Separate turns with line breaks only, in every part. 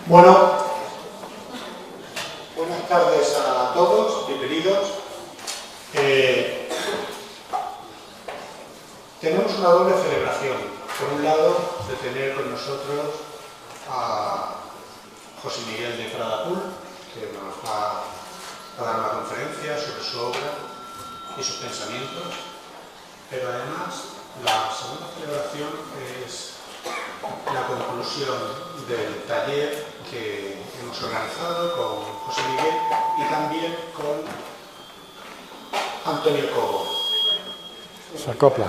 Bueno, buenas tardes a todos, bienvenidos. Tenemos una doble celebración. Por un lado, de tener con nosotros a José Miguel de Pradapul, que nos va a dar una conferencia sobre su obra y sus pensamientos. Pero además, la segunda celebración es la conclusión del taller que hemos organizado con José Miguel y también con Antonio Cobo.
Se acopla.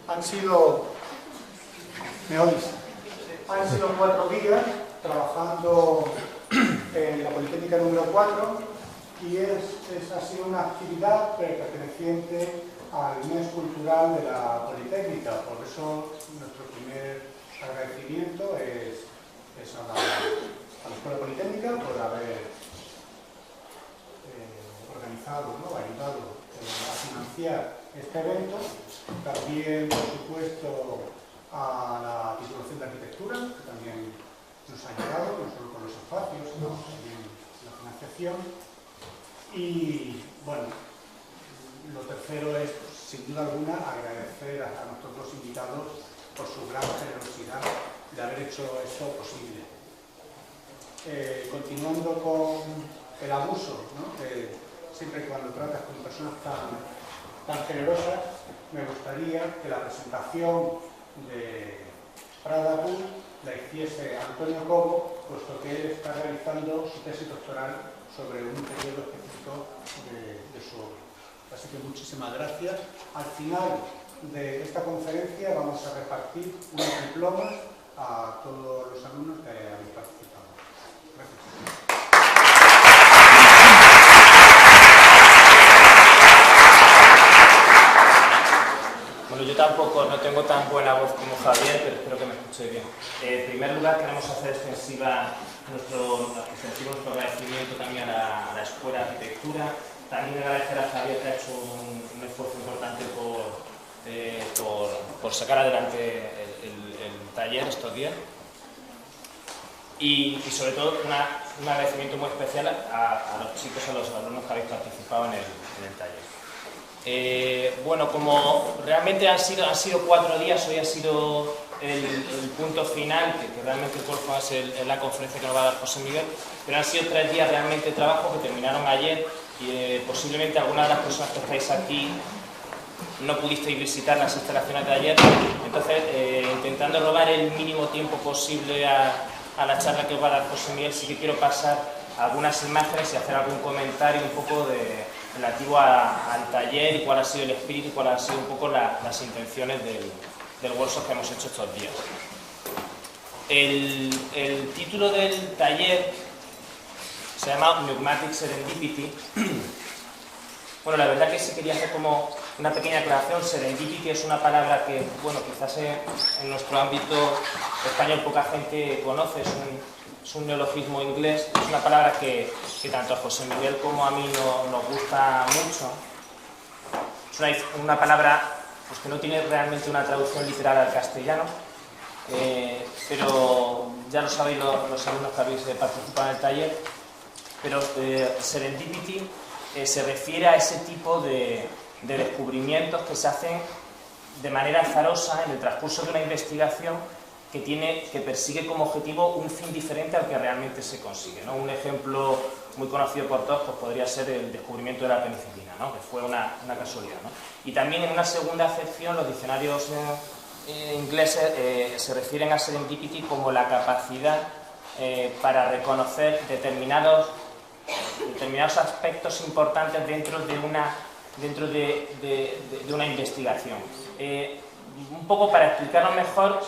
Han sido 4 días trabajando en la Politécnica número 4 y ha sido una actividad perteneciente al mes cultural de la Politécnica. Por eso nuestro primer agradecimiento es a la Escuela Politécnica por haber organizado, ayudado a financiar este evento. También, por supuesto, a la titulación de arquitectura, que también nos ha ayudado, no solo con los espacios, sino también la financiación. Y bueno, lo tercero es, sin duda alguna, agradecer a nuestros dos invitados por su gran generosidad de haber hecho esto posible. Continuando con el abuso, que siempre cuando tratas con personas tan generosas, me gustaría que la presentación de Pradapul la hiciese Antonio Cobo, puesto que él está realizando su tesis doctoral sobre un periodo específico de su obra. Así que muchísimas gracias. Al final de esta conferencia vamos a repartir unos diplomas a todos los alumnos que habéis participado. Gracias.
Bueno, yo tampoco no tengo tan buena voz como Javier, pero espero que me escuche bien. En primer lugar, queremos hacer extensivo nuestro agradecimiento también a la Escuela de Arquitectura. También agradecer a Javier, que ha hecho un esfuerzo importante por sacar adelante el taller estos días. Y sobre todo un agradecimiento muy especial a los chicos, a los alumnos que habéis participado en el taller. Bueno, como realmente han sido 4 días, hoy ha sido el punto final, que realmente es la conferencia que nos va a dar José Miguel, pero han sido 3 días realmente de trabajo que terminaron ayer y posiblemente algunas de las personas que estáis aquí no pudisteis visitar las instalaciones de ayer. Entonces, intentando robar el mínimo tiempo posible a la charla que os va a dar José Miguel, sí que quiero pasar algunas imágenes y hacer algún comentario un poco relativo al taller y cuál ha sido el espíritu y cuáles han sido un poco las intenciones del workshop que hemos hecho estos días. El título del taller se llama Pneumatic Serendipity. Bueno, la verdad que sí quería hacer como una pequeña aclaración. Serendipity es una palabra que, bueno, quizás en nuestro ámbito español poca gente conoce, es un neologismo inglés, es una palabra que tanto a José Miguel como a mí nos gusta mucho. Es una palabra pues, que no tiene realmente una traducción literal al castellano, pero ya lo sabéis los alumnos que habéis participado en el taller, pero serendipity se refiere a ese tipo de descubrimientos que se hacen de manera azarosa en el transcurso de una investigación que persigue como objetivo un fin diferente al que realmente se consigue, ¿no? Un ejemplo muy conocido por todos pues podría ser el descubrimiento de la penicilina, ¿no? Que fue una casualidad, ¿no? Y también en una segunda acepción los diccionarios ingleses se refieren a serendipity como la capacidad para reconocer determinados aspectos importantes dentro de una investigación. Un poco para explicarlo mejor,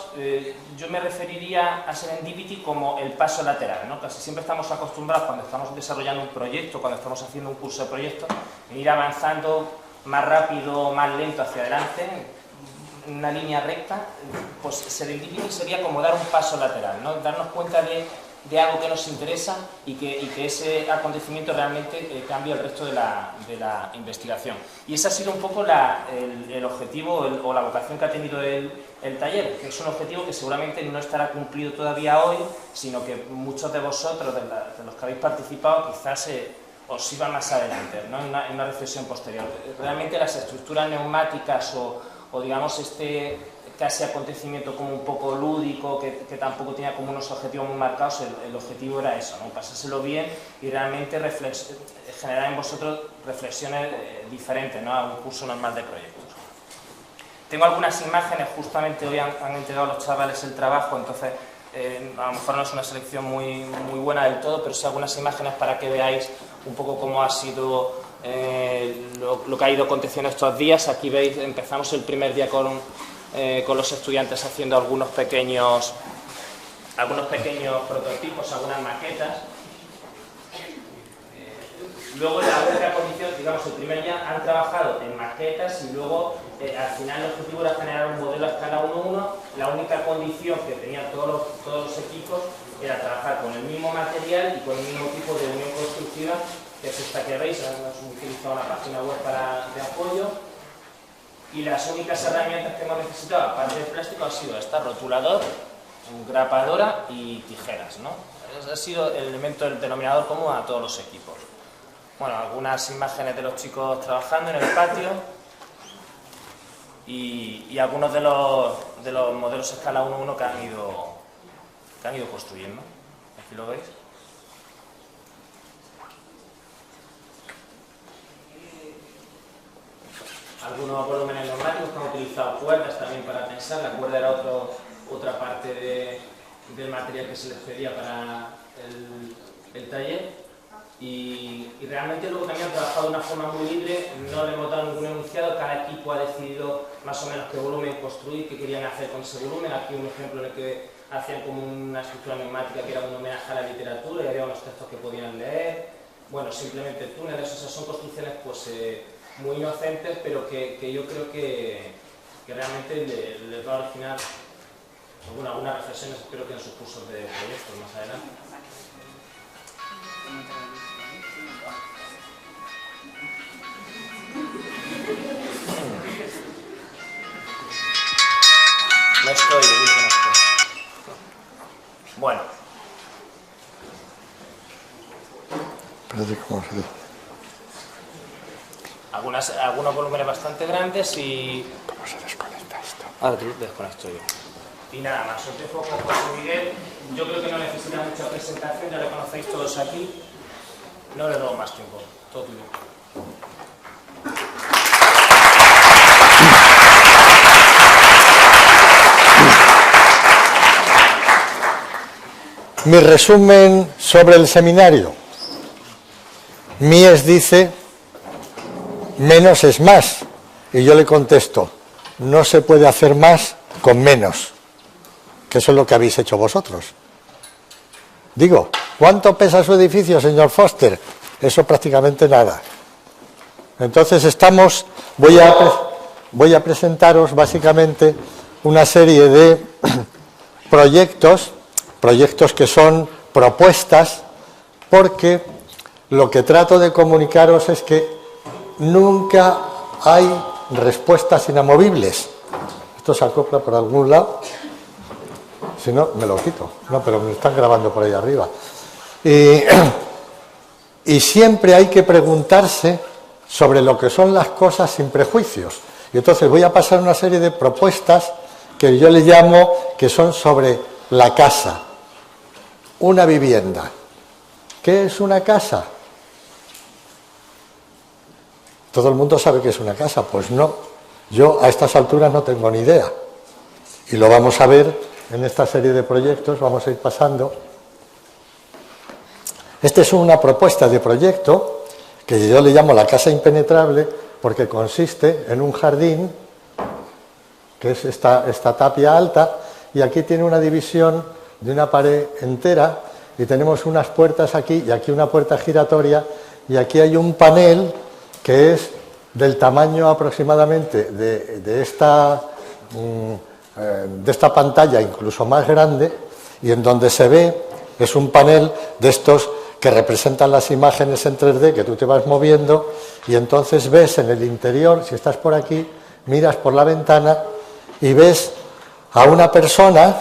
yo me referiría a serendipity como el paso lateral, ¿no? Casi siempre estamos acostumbrados cuando estamos desarrollando un proyecto, cuando estamos haciendo un curso de proyectos, en ir avanzando más rápido o más lento hacia adelante, en una línea recta. Pues serendipity sería como dar un paso lateral, ¿no? Darnos cuenta de de algo que nos interesa y que ese acontecimiento realmente cambie el resto de la investigación. Y ese ha sido un poco el objetivo o la vocación que ha tenido el taller, que es un objetivo que seguramente no estará cumplido todavía hoy, sino que muchos de vosotros, de los que habéis participado, quizás os iba más adelante, ¿no? en una reflexión posterior. Realmente las estructuras neumáticas o digamos casi acontecimiento como un poco lúdico, que tampoco tenía como unos objetivos muy marcados, el objetivo era eso, ¿no? Pasárselo bien y realmente generar en vosotros reflexiones diferentes, ¿no? A un curso normal de proyectos. Tengo algunas imágenes, justamente hoy han entregado los chavales el trabajo, entonces a lo mejor no es una selección muy buena del todo, pero sí algunas imágenes para que veáis un poco cómo ha sido lo que ha ido aconteciendo estos días. Aquí veis, empezamos el primer día con los estudiantes haciendo algunos pequeños prototipos, algunas maquetas. Luego la única condición, digamos, el primer día han trabajado en maquetas y luego al final el objetivo era generar un modelo a escala 1:1. La única condición que tenían todos los equipos era trabajar con el mismo material y con el mismo tipo de unión constructiva, que es esta que veis. Hemos utilizado una página web de apoyo. Y las únicas herramientas que hemos necesitado, aparte del plástico, ha sido esta: rotulador, grapadora y tijeras, ¿no? Ese ha sido el elemento del denominador común a todos los equipos. Bueno, algunas imágenes de los chicos trabajando en el patio y algunos de los modelos a escala 1:1 que han ido construyendo. Aquí lo veis. Algunos volúmenes neumáticos que han utilizado cuerdas también para tensar. La cuerda era otra parte del material que se les pedía para el taller. Y realmente luego también han trabajado de una forma muy libre, no le hemos dado ningún enunciado, cada equipo ha decidido más o menos qué volumen construir, qué querían hacer con ese volumen. Aquí un ejemplo en el que hacían como una estructura neumática que era un homenaje a la literatura y había unos textos que podían leer. Bueno, simplemente túneles. Esas son construcciones pues muy inocentes, pero que yo creo que realmente les va a originar algunas reflexiones, espero que en sus cursos de proyectos más adelante. No estoy, digo que no estoy. Bueno. Algunos volúmenes bastante grandes y...
¿Cómo se desconecta esto?
Ahora desconecto yo. Y nada más, os dejo con José Miguel. Yo creo que no necesita mucha presentación, ya lo conocéis todos aquí. No le doy más tiempo, todo tuyo.
Mi resumen sobre el seminario. Mies dice, menos es más. Y yo le contesto, no se puede hacer más con menos. Que eso es lo que habéis hecho vosotros. Digo, ¿cuánto pesa su edificio, señor Foster? Eso prácticamente nada. Entonces voy a presentaros básicamente una serie de proyectos que son propuestas, porque lo que trato de comunicaros es que nunca hay respuestas inamovibles. Esto se acopla por algún lado, si no me lo quito. No, pero me están grabando por ahí arriba. Y siempre hay que preguntarse sobre lo que son las cosas sin prejuicios. Y entonces voy a pasar una serie de propuestas que yo le llamo que son sobre la casa. Una vivienda. ¿Qué es una casa? ¿Todo el mundo sabe qué es una casa? Pues no. Yo a estas alturas no tengo ni idea. Y lo vamos a ver en esta serie de proyectos, vamos a ir pasando. Esta es una propuesta de proyecto que yo le llamo la casa impenetrable, porque consiste en un jardín, que es esta tapia alta, y aquí tiene una división de una pared entera, y tenemos unas puertas aquí, y aquí una puerta giratoria, y aquí hay un panel que es del tamaño aproximadamente de esta pantalla, incluso más grande, y en donde se ve es un panel de estos que representan las imágenes en 3D, que tú te vas moviendo y entonces ves en el interior, si estás por aquí, miras por la ventana y ves a una persona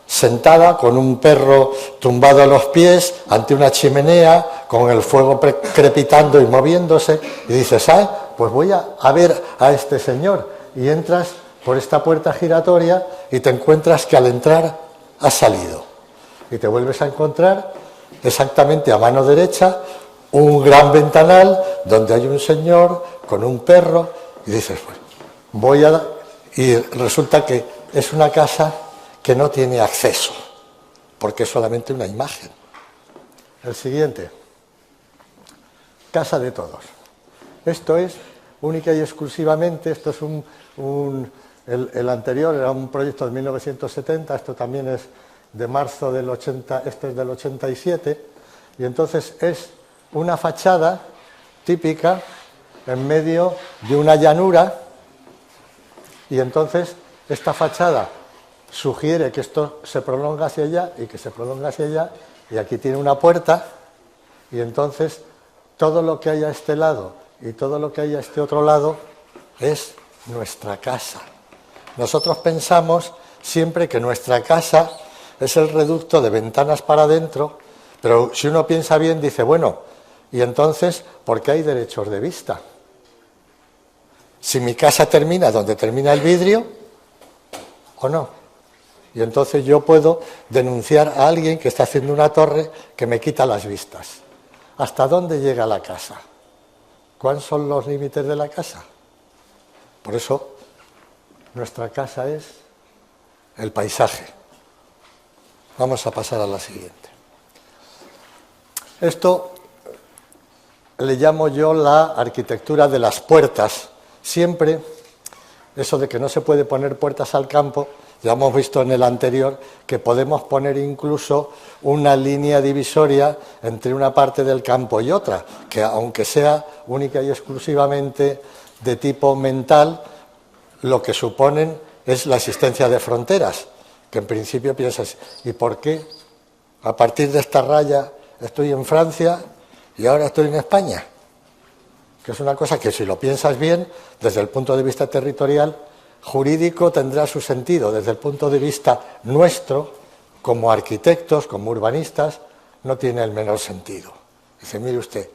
sentada con un perro tumbado a los pies ante una chimenea, con el fuego crepitando y moviéndose, y dices, pues voy a ver a este señor, y entras por esta puerta giratoria y te encuentras que al entrar has salido, y te vuelves a encontrar exactamente a mano derecha un gran ventanal donde hay un señor con un perro, y dices, pues y resulta que es una casa que no tiene acceso, porque es solamente una imagen. El siguiente, casa de todos. Esto es única y exclusivamente, esto es el anterior era un proyecto de 1970, esto también es de marzo del 80, este es del 87, y entonces es una fachada típica en medio de una llanura, y entonces esta fachada sugiere que esto se prolonga hacia allá y que se prolonga hacia allá, y aquí tiene una puerta, y entonces todo lo que hay a este lado y todo lo que hay a este otro lado es nuestra casa. Nosotros pensamos siempre que nuestra casa es el reducto de ventanas para adentro, pero si uno piensa bien dice, bueno, y entonces, ¿por qué hay derechos de vista? Si mi casa termina donde termina el vidrio, ¿o no? Y entonces yo puedo denunciar a alguien que está haciendo una torre que me quita las vistas. ¿Hasta dónde llega la casa? ¿Cuáles son los límites de la casa? Por eso, nuestra casa es el paisaje. Vamos a pasar a la siguiente. Esto le llamo yo la arquitectura de las puertas. Siempre, eso de que no se puede poner puertas al campo, ya hemos visto en el anterior que podemos poner incluso una línea divisoria entre una parte del campo y otra, que aunque sea única y exclusivamente de tipo mental, lo que suponen es la existencia de fronteras, que en principio piensas, ¿y por qué a partir de esta raya estoy en Francia y ahora estoy en España? Que es una cosa que si lo piensas bien, desde el punto de vista territorial, jurídico tendrá su sentido, desde el punto de vista nuestro, como arquitectos, como urbanistas, no tiene el menor sentido. Dice, mire usted,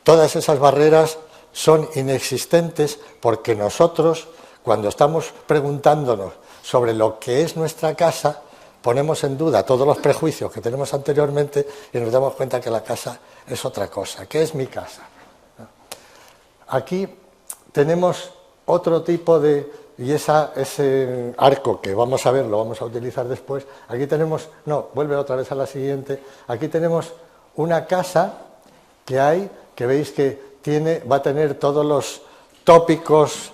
todas esas barreras son inexistentes porque nosotros, cuando estamos preguntándonos sobre lo que es nuestra casa, ponemos en duda todos los prejuicios que tenemos anteriormente y nos damos cuenta que la casa es otra cosa. ¿Qué es mi casa? Aquí tenemos otro tipo y ese arco que vamos a ver, lo vamos a utilizar después. Aquí tenemos, vuelve otra vez a la siguiente. Aquí tenemos una casa que veis que va a tener todos los tópicos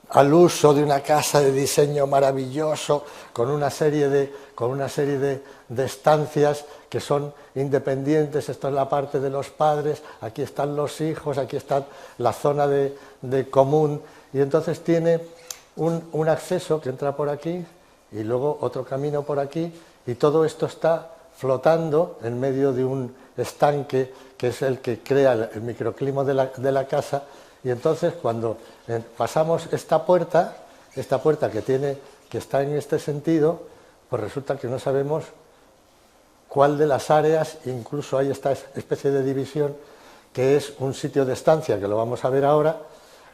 al uso de una casa de diseño maravilloso, con una serie de estancias que son independientes. Esto es la parte de los padres, aquí están los hijos, aquí está la zona de común, y entonces tiene un acceso que entra por aquí y luego otro camino por aquí, y todo esto está flotando en medio de un estanque que es el que crea el microclima de la casa. Y entonces cuando pasamos esta puerta que está en este sentido, pues resulta que no sabemos cuál de las áreas, incluso hay esta especie de división que es un sitio de estancia, que lo vamos a ver ahora,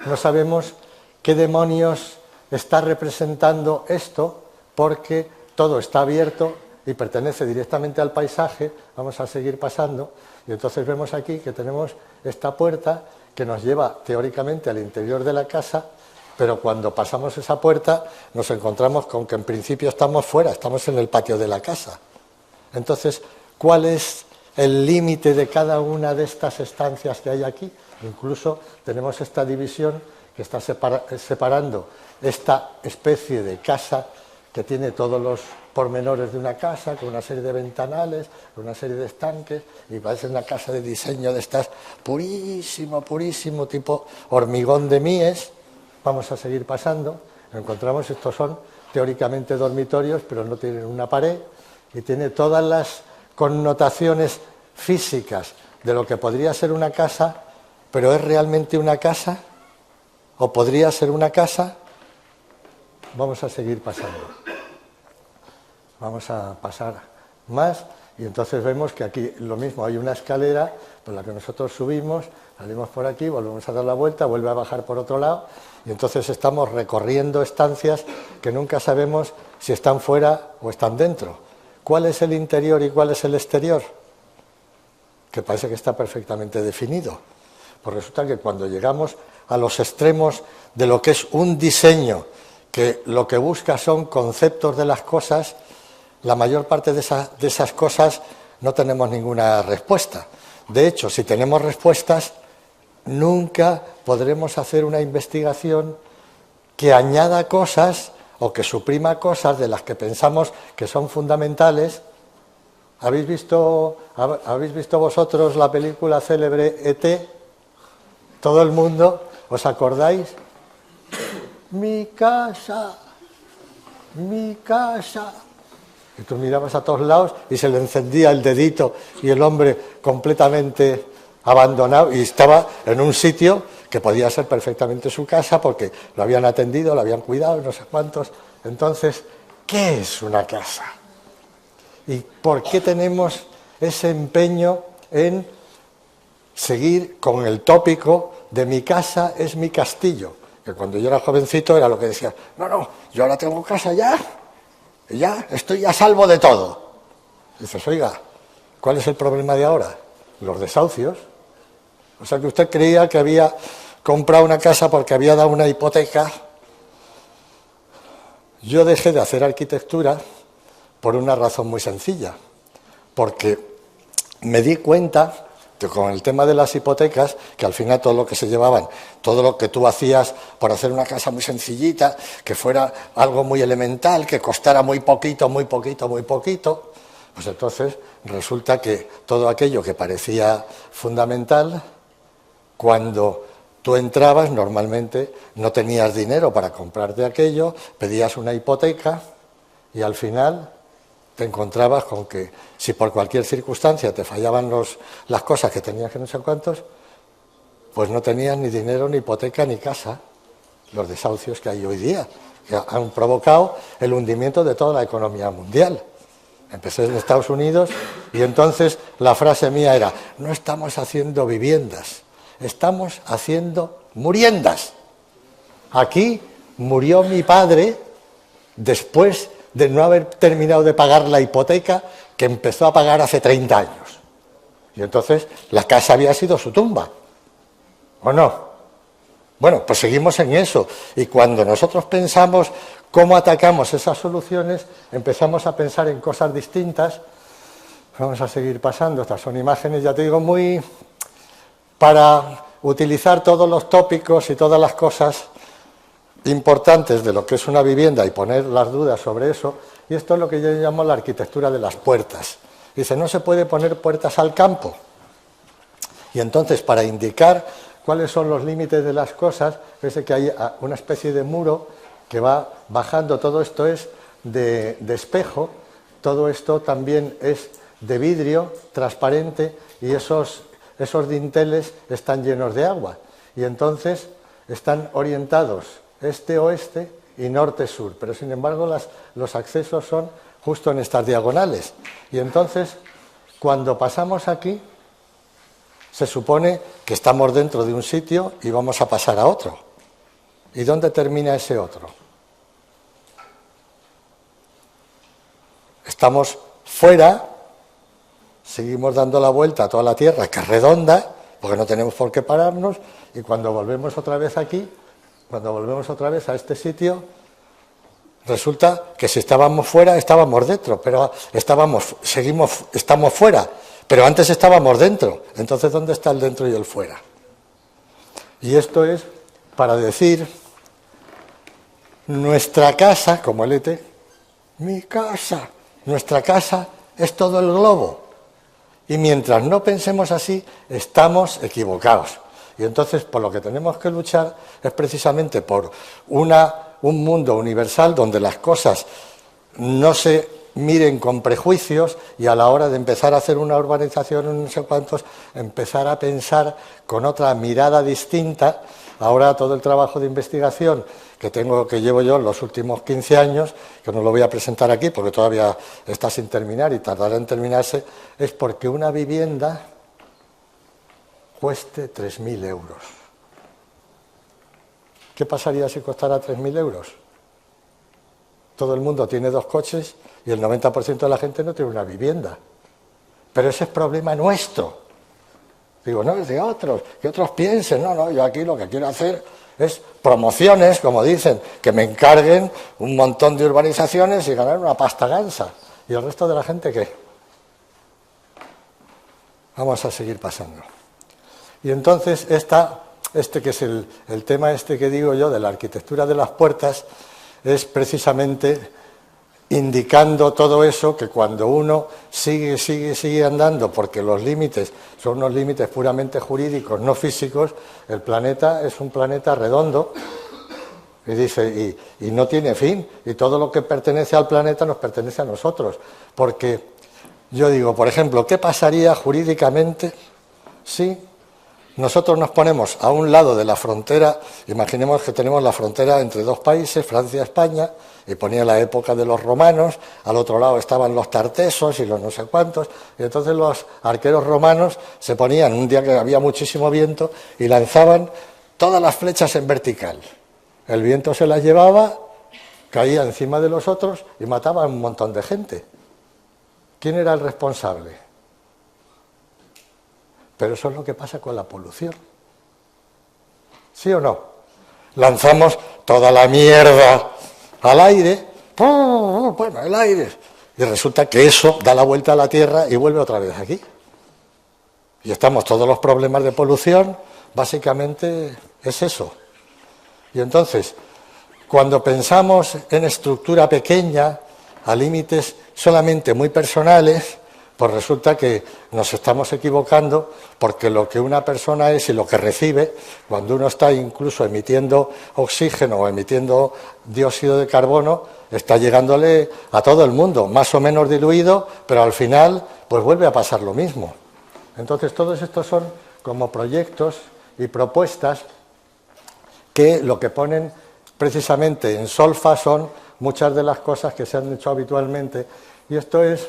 no sabemos qué demonios está representando esto, porque todo está abierto y pertenece directamente al paisaje. Vamos a seguir pasando, y entonces vemos aquí que tenemos esta puerta que nos lleva teóricamente al interior de la casa, pero cuando pasamos esa puerta nos encontramos con que en principio estamos fuera, estamos en el patio de la casa. Entonces, ¿cuál es el límite de cada una de estas estancias que hay aquí? Incluso tenemos esta división que está separando esta especie de casa que tiene todos los pormenores de una casa, con una serie de ventanales, con una serie de estanques, y parece una casa de diseño de estas purísimo, tipo hormigón de Mies. Vamos a seguir pasando, encontramos, estos son teóricamente dormitorios, pero no tienen una pared, y tiene todas las connotaciones físicas de lo que podría ser una casa, pero ¿es realmente una casa? ¿O podría ser una casa? Vamos a seguir pasando. Vamos a pasar más y entonces vemos que aquí lo mismo, hay una escalera por la que nosotros subimos, salimos por aquí, volvemos a dar la vuelta, vuelve a bajar por otro lado y entonces estamos recorriendo estancias que nunca sabemos si están fuera o están dentro. ¿Cuál es el interior y cuál es el exterior? Que parece que está perfectamente definido. Pues resulta que cuando llegamos a los extremos de lo que es un diseño, que lo que busca son conceptos de las cosas, la mayor parte de esas cosas no tenemos ninguna respuesta. De hecho, si tenemos respuestas, nunca podremos hacer una investigación que añada cosas o que suprima cosas de las que pensamos que son fundamentales. ¿Habéis visto vosotros la película célebre E.T.? Todo el mundo, ¿os acordáis? Mi casa, mi casa. Y tú mirabas a todos lados y se le encendía el dedito y el hombre completamente abandonado y estaba en un sitio que podía ser perfectamente su casa porque lo habían atendido, lo habían cuidado, no sé cuántos. Entonces, ¿qué es una casa? ¿Y por qué tenemos ese empeño en seguir con el tópico de mi casa es mi castillo? Que cuando yo era jovencito era lo que decía, no, yo ahora tengo casa ya estoy a salvo de todo. Dices, oiga, ¿cuál es el problema de ahora? Los desahucios. O sea que usted creía que había comprado una casa porque había dado una hipoteca. Yo dejé de hacer arquitectura por una razón muy sencilla, porque me di cuenta que con el tema de las hipotecas, que al final todo lo que se llevaban, todo lo que tú hacías por hacer una casa muy sencillita, que fuera algo muy elemental, que costara muy poquito, pues entonces resulta que todo aquello que parecía fundamental, cuando tú entrabas normalmente no tenías dinero para comprarte aquello, pedías una hipoteca y al final te encontrabas con que si por cualquier circunstancia te fallaban las cosas que tenías que no sé cuántos, pues no tenías ni dinero, ni hipoteca, ni casa. Los desahucios que hay hoy día, que han provocado el hundimiento de toda la economía mundial. Empecé en Estados Unidos y entonces la frase mía era, no estamos haciendo viviendas, estamos haciendo muriendas. Aquí murió mi padre después de no haber terminado de pagar la hipoteca que empezó a pagar hace 30 años. Y entonces la casa había sido su tumba, ¿o no? Bueno, pues seguimos en eso. Y cuando nosotros pensamos cómo atacamos esas soluciones, empezamos a pensar en cosas distintas. Vamos a seguir pasando. Estas son imágenes, ya te digo, muy para utilizar todos los tópicos y todas las cosas importantes de lo que es una vivienda y poner las dudas sobre eso, y esto es lo que yo llamo la arquitectura de las puertas. Dice, no se puede poner puertas al campo. Y entonces, para indicar cuáles son los límites de las cosas, fíjese que hay una especie de muro que va bajando, todo esto es de espejo, todo esto también es de vidrio transparente y esos dinteles están llenos de agua. Y entonces están orientados este-oeste y norte-sur, pero sin embargo los accesos son justo en estas diagonales. Y entonces, cuando pasamos aquí, se supone que estamos dentro de un sitio y vamos a pasar a otro. ¿Y dónde termina ese otro? Estamos fuera, seguimos dando la vuelta a toda la Tierra, que es redonda, porque no tenemos por qué pararnos, y cuando volvemos otra vez aquí, cuando volvemos otra vez a este sitio, resulta que si estábamos fuera, estábamos dentro, pero estamos fuera, pero antes estábamos dentro. Entonces, ¿dónde está el dentro y el fuera? Y esto es para decir, nuestra casa, como el ET, mi casa, nuestra casa es todo el globo. Y mientras no pensemos así, estamos equivocados. Y entonces, por lo que tenemos que luchar es precisamente por un mundo universal donde las cosas no se miren con prejuicios y a la hora de empezar a hacer una urbanización, no sé cuántos, empezar a pensar con otra mirada distinta. Ahora todo el trabajo de investigación que llevo yo en los últimos 15 años, que no lo voy a presentar aquí porque todavía está sin terminar y tardará en terminarse, es porque una vivienda cueste 3.000 euros. ¿Qué pasaría si costara 3.000 euros? Todo el mundo tiene 2 coches y el 90% de la gente no tiene una vivienda. Pero ese es problema nuestro. Digo, no es de otros, que otros piensen. No, yo aquí lo que quiero hacer es promociones, como dicen, que me encarguen un montón de urbanizaciones y ganar una pasta gansa. ¿Y el resto de la gente qué? Vamos a seguir pasando. Y entonces que es el tema que digo yo de la arquitectura de las puertas, es indicando todo eso, que cuando uno sigue andando, porque los límites son unos límites puramente jurídicos, no físicos, el planeta es un planeta redondo, y dice, y no tiene fin, y todo lo que pertenece al planeta nos pertenece a nosotros, porque yo digo, por ejemplo, ¿qué pasaría jurídicamente si nosotros nos ponemos a un lado de la frontera? Imaginemos que tenemos la frontera entre 2 países, Francia y España, y ponía la época de los romanos, al otro lado estaban los tartesos y los no sé cuántos, y entonces los arqueros romanos se ponían, un día que había muchísimo viento, y lanzaban todas las flechas en vertical. El viento se las llevaba, caía encima de los otros y mataba a un montón de gente. ¿Quién era el responsable? Pero eso es lo que pasa con la polución. ¿Sí o no? Lanzamos toda la mierda al aire, bueno, el aire, y resulta que eso da la vuelta a la Tierra y vuelve otra vez aquí. Y estamos, todos los problemas de polución, básicamente es eso. Y entonces, cuando pensamos en estructura pequeña, a límites solamente muy personales, pues resulta que nos estamos equivocando, porque lo que una persona es y lo que recibe, cuando uno está incluso emitiendo oxígeno o emitiendo dióxido de carbono, está llegándole a todo el mundo, más o menos diluido, pero al final pues vuelve a pasar lo mismo. Entonces todos estos son como proyectos y propuestas que lo que ponen precisamente en solfa son muchas de las cosas que se han hecho habitualmente, y esto es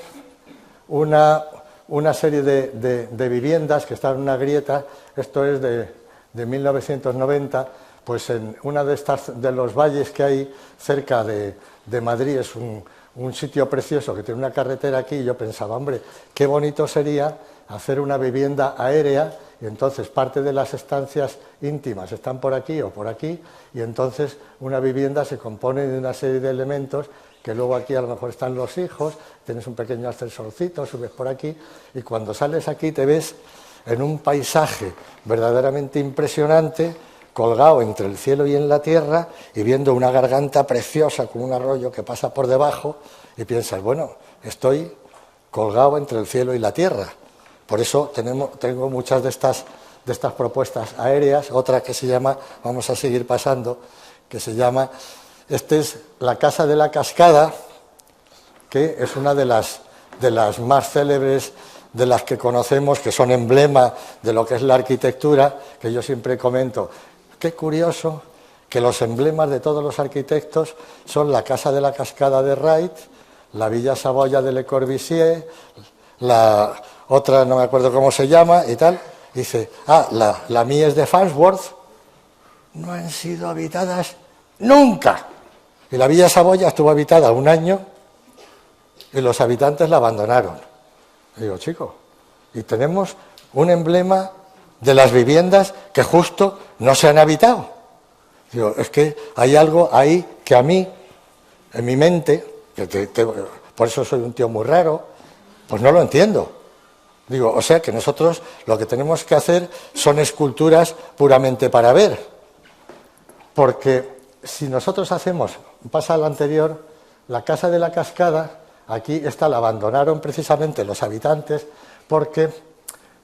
una serie de viviendas que están en una grieta. Esto es de 1990, pues en una de los valles que hay cerca de Madrid, es un sitio precioso que tiene una carretera aquí, y yo pensaba, hombre, qué bonito sería hacer una vivienda aérea, y entonces parte de las estancias íntimas están por aquí o por aquí, y entonces una vivienda se compone de una serie de elementos que luego aquí a lo mejor están los hijos, tienes un pequeño ascensorcito, subes por aquí, y cuando sales aquí te ves en un paisaje verdaderamente impresionante, colgado entre el cielo y en la tierra, y viendo una garganta preciosa con un arroyo que pasa por debajo, y piensas, bueno, estoy colgado entre el cielo y la tierra. Por eso tengo muchas de estas propuestas aéreas. Otra que se llama, vamos a seguir pasando, que se llama, es la Casa de la Cascada, que es una de las más célebres, de las que conocemos, que son emblema de lo que es la arquitectura, que yo siempre comento. Qué curioso que los emblemas de todos los arquitectos son la Casa de la Cascada de Wright, la Villa Savoya de Le Corbusier, la otra no me acuerdo cómo se llama y tal. Dice, la Mies de Farnsworth, no han sido habitadas nunca. Y la Villa Savoya estuvo habitada 1 año y los habitantes la abandonaron. Y digo, chico, y tenemos un emblema de las viviendas que justo no se han habitado. Digo, es que hay algo ahí que a mí, en mi mente, por eso soy un tío muy raro, pues no lo entiendo. Digo, o sea que nosotros lo que tenemos que hacer son esculturas puramente para ver. Porque si nosotros hacemos, pasa al anterior, la Casa de la Cascada, aquí la abandonaron precisamente los habitantes, porque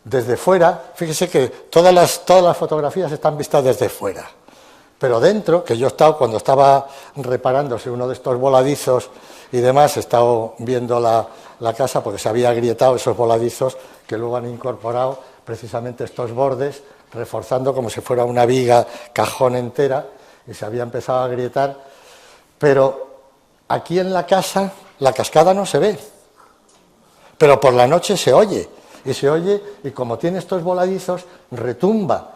desde fuera, fíjese que todas las fotografías están vistas desde fuera. Pero dentro, que yo he estado, cuando estaba reparándose uno de estos voladizos y demás, he estado viendo la casa porque se había agrietado esos voladizos que luego han incorporado precisamente estos bordes, reforzando como si fuera una viga cajón entera, y se había empezado a agrietar. Pero aquí en la casa la cascada no se ve, pero por la noche se oye, y como tiene estos voladizos, retumba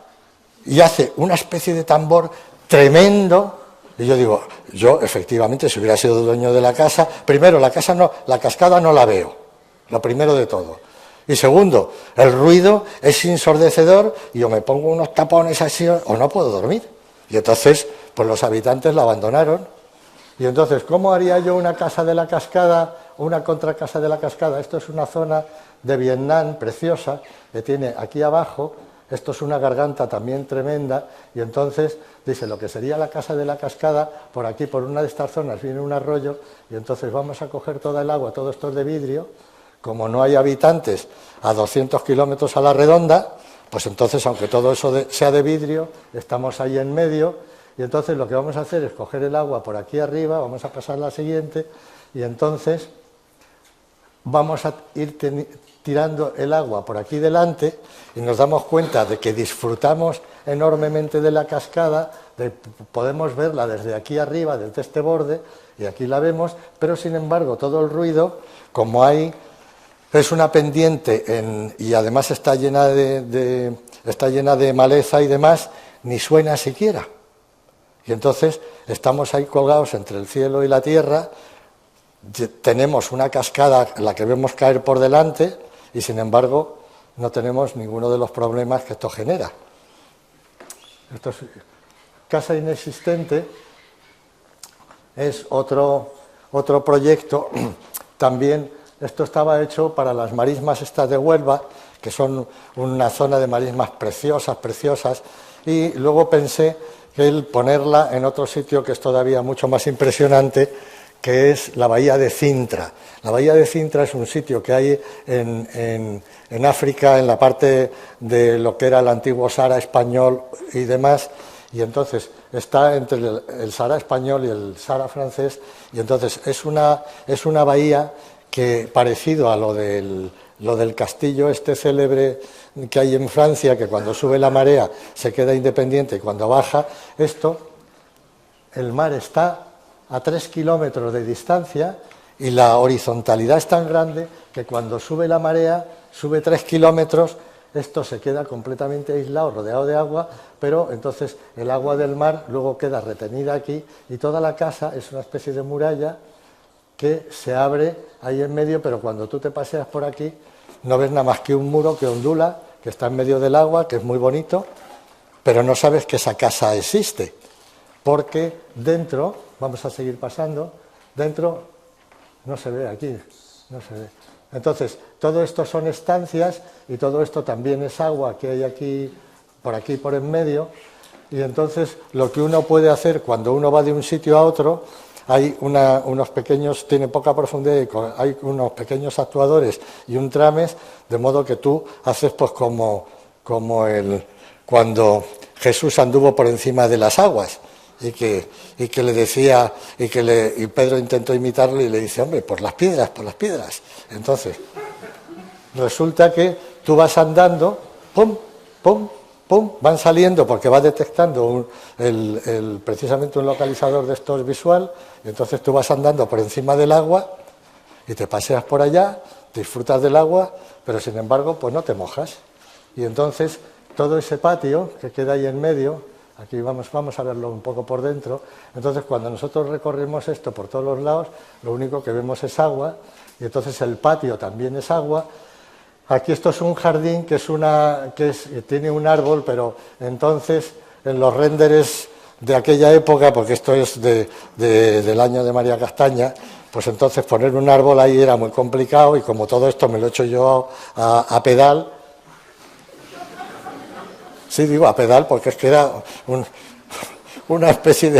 y hace una especie de tambor tremendo. Y yo digo, yo efectivamente, si hubiera sido dueño de la casa, primero, la cascada no la veo, lo primero de todo. Y segundo, el ruido es ensordecedor y yo me pongo unos tapones así o no puedo dormir. Y entonces, pues los habitantes la abandonaron. Y entonces, ¿cómo haría yo una casa de la cascada o una contracasa de la cascada? Esto es una zona de Vietnam preciosa que tiene aquí abajo. Esto es una garganta también tremenda, y entonces dice lo que sería la casa de la cascada, por aquí, por una de estas zonas, viene un arroyo, y entonces vamos a coger toda el agua, todo esto es de vidrio, como no hay habitantes a 200 kilómetros a la redonda, pues entonces, aunque todo eso sea de vidrio, estamos ahí en medio, y entonces lo que vamos a hacer es coger el agua por aquí arriba, vamos a pasar la siguiente, y entonces vamos a ir tirando el agua por aquí delante y nos damos cuenta de que disfrutamos enormemente de la cascada, podemos verla desde aquí arriba, desde este borde, y aquí la vemos, pero sin embargo todo el ruido, como es una pendiente y además está llena de maleza y demás, ni suena siquiera. Y entonces estamos ahí colgados entre el cielo y la tierra, tenemos una cascada, la que vemos caer por delante, y sin embargo no tenemos ninguno de los problemas que esto genera. Esto es Casa Inexistente, es otro proyecto. También esto estaba hecho para las marismas estas de Huelva, que son una zona de marismas preciosas, y luego pensé que el ponerla en otro sitio que es todavía mucho más impresionante, que es la bahía de Cintra. La bahía de Cintra es un sitio que hay en África, en la parte de lo que era el antiguo Sahara español y demás, y entonces está entre el Sahara español y el Sahara francés, y entonces es una bahía que, parecido a lo del castillo este célebre que hay en Francia, que cuando sube la marea se queda independiente y cuando baja, el mar está a 3 kilómetros de distancia y la horizontalidad es tan grande que cuando sube la marea, sube 3 kilómetros, esto se queda completamente aislado, rodeado de agua, pero entonces el agua del mar luego queda retenida aquí y toda la casa es una especie de muralla que se abre ahí en medio, pero cuando tú te paseas por aquí no ves nada más que un muro que ondula, que está en medio del agua, que es muy bonito, pero no sabes que esa casa existe, porque dentro, vamos a seguir pasando, dentro no se ve aquí, no se ve. Entonces, todo esto son estancias y todo esto también es agua que hay aquí por en medio, y entonces lo que uno puede hacer cuando uno va de un sitio a otro, hay unos pequeños, tiene poca profundidad, hay unos pequeños actuadores y un trames, de modo que tú haces pues como cuando Jesús anduvo por encima de las aguas, y que le decía, y Pedro intentó imitarlo y le dice, hombre, por las piedras. Entonces, resulta que tú vas andando, pum, pum, pum, van saliendo porque va detectando precisamente un localizador de estos visual, y entonces tú vas andando por encima del agua y te paseas por allá, disfrutas del agua, pero sin embargo pues no te mojas. Y entonces todo ese patio que queda ahí en medio, aquí vamos a verlo un poco por dentro, entonces cuando nosotros recorremos esto por todos los lados, lo único que vemos es agua, y entonces el patio también es agua. Aquí esto es un jardín que tiene un árbol, pero entonces en los renderes de aquella época, porque esto es del año de María Castaña, pues entonces poner un árbol ahí era muy complicado, y como todo esto me lo he hecho yo a pedal. Sí, digo a pedal porque es que era una especie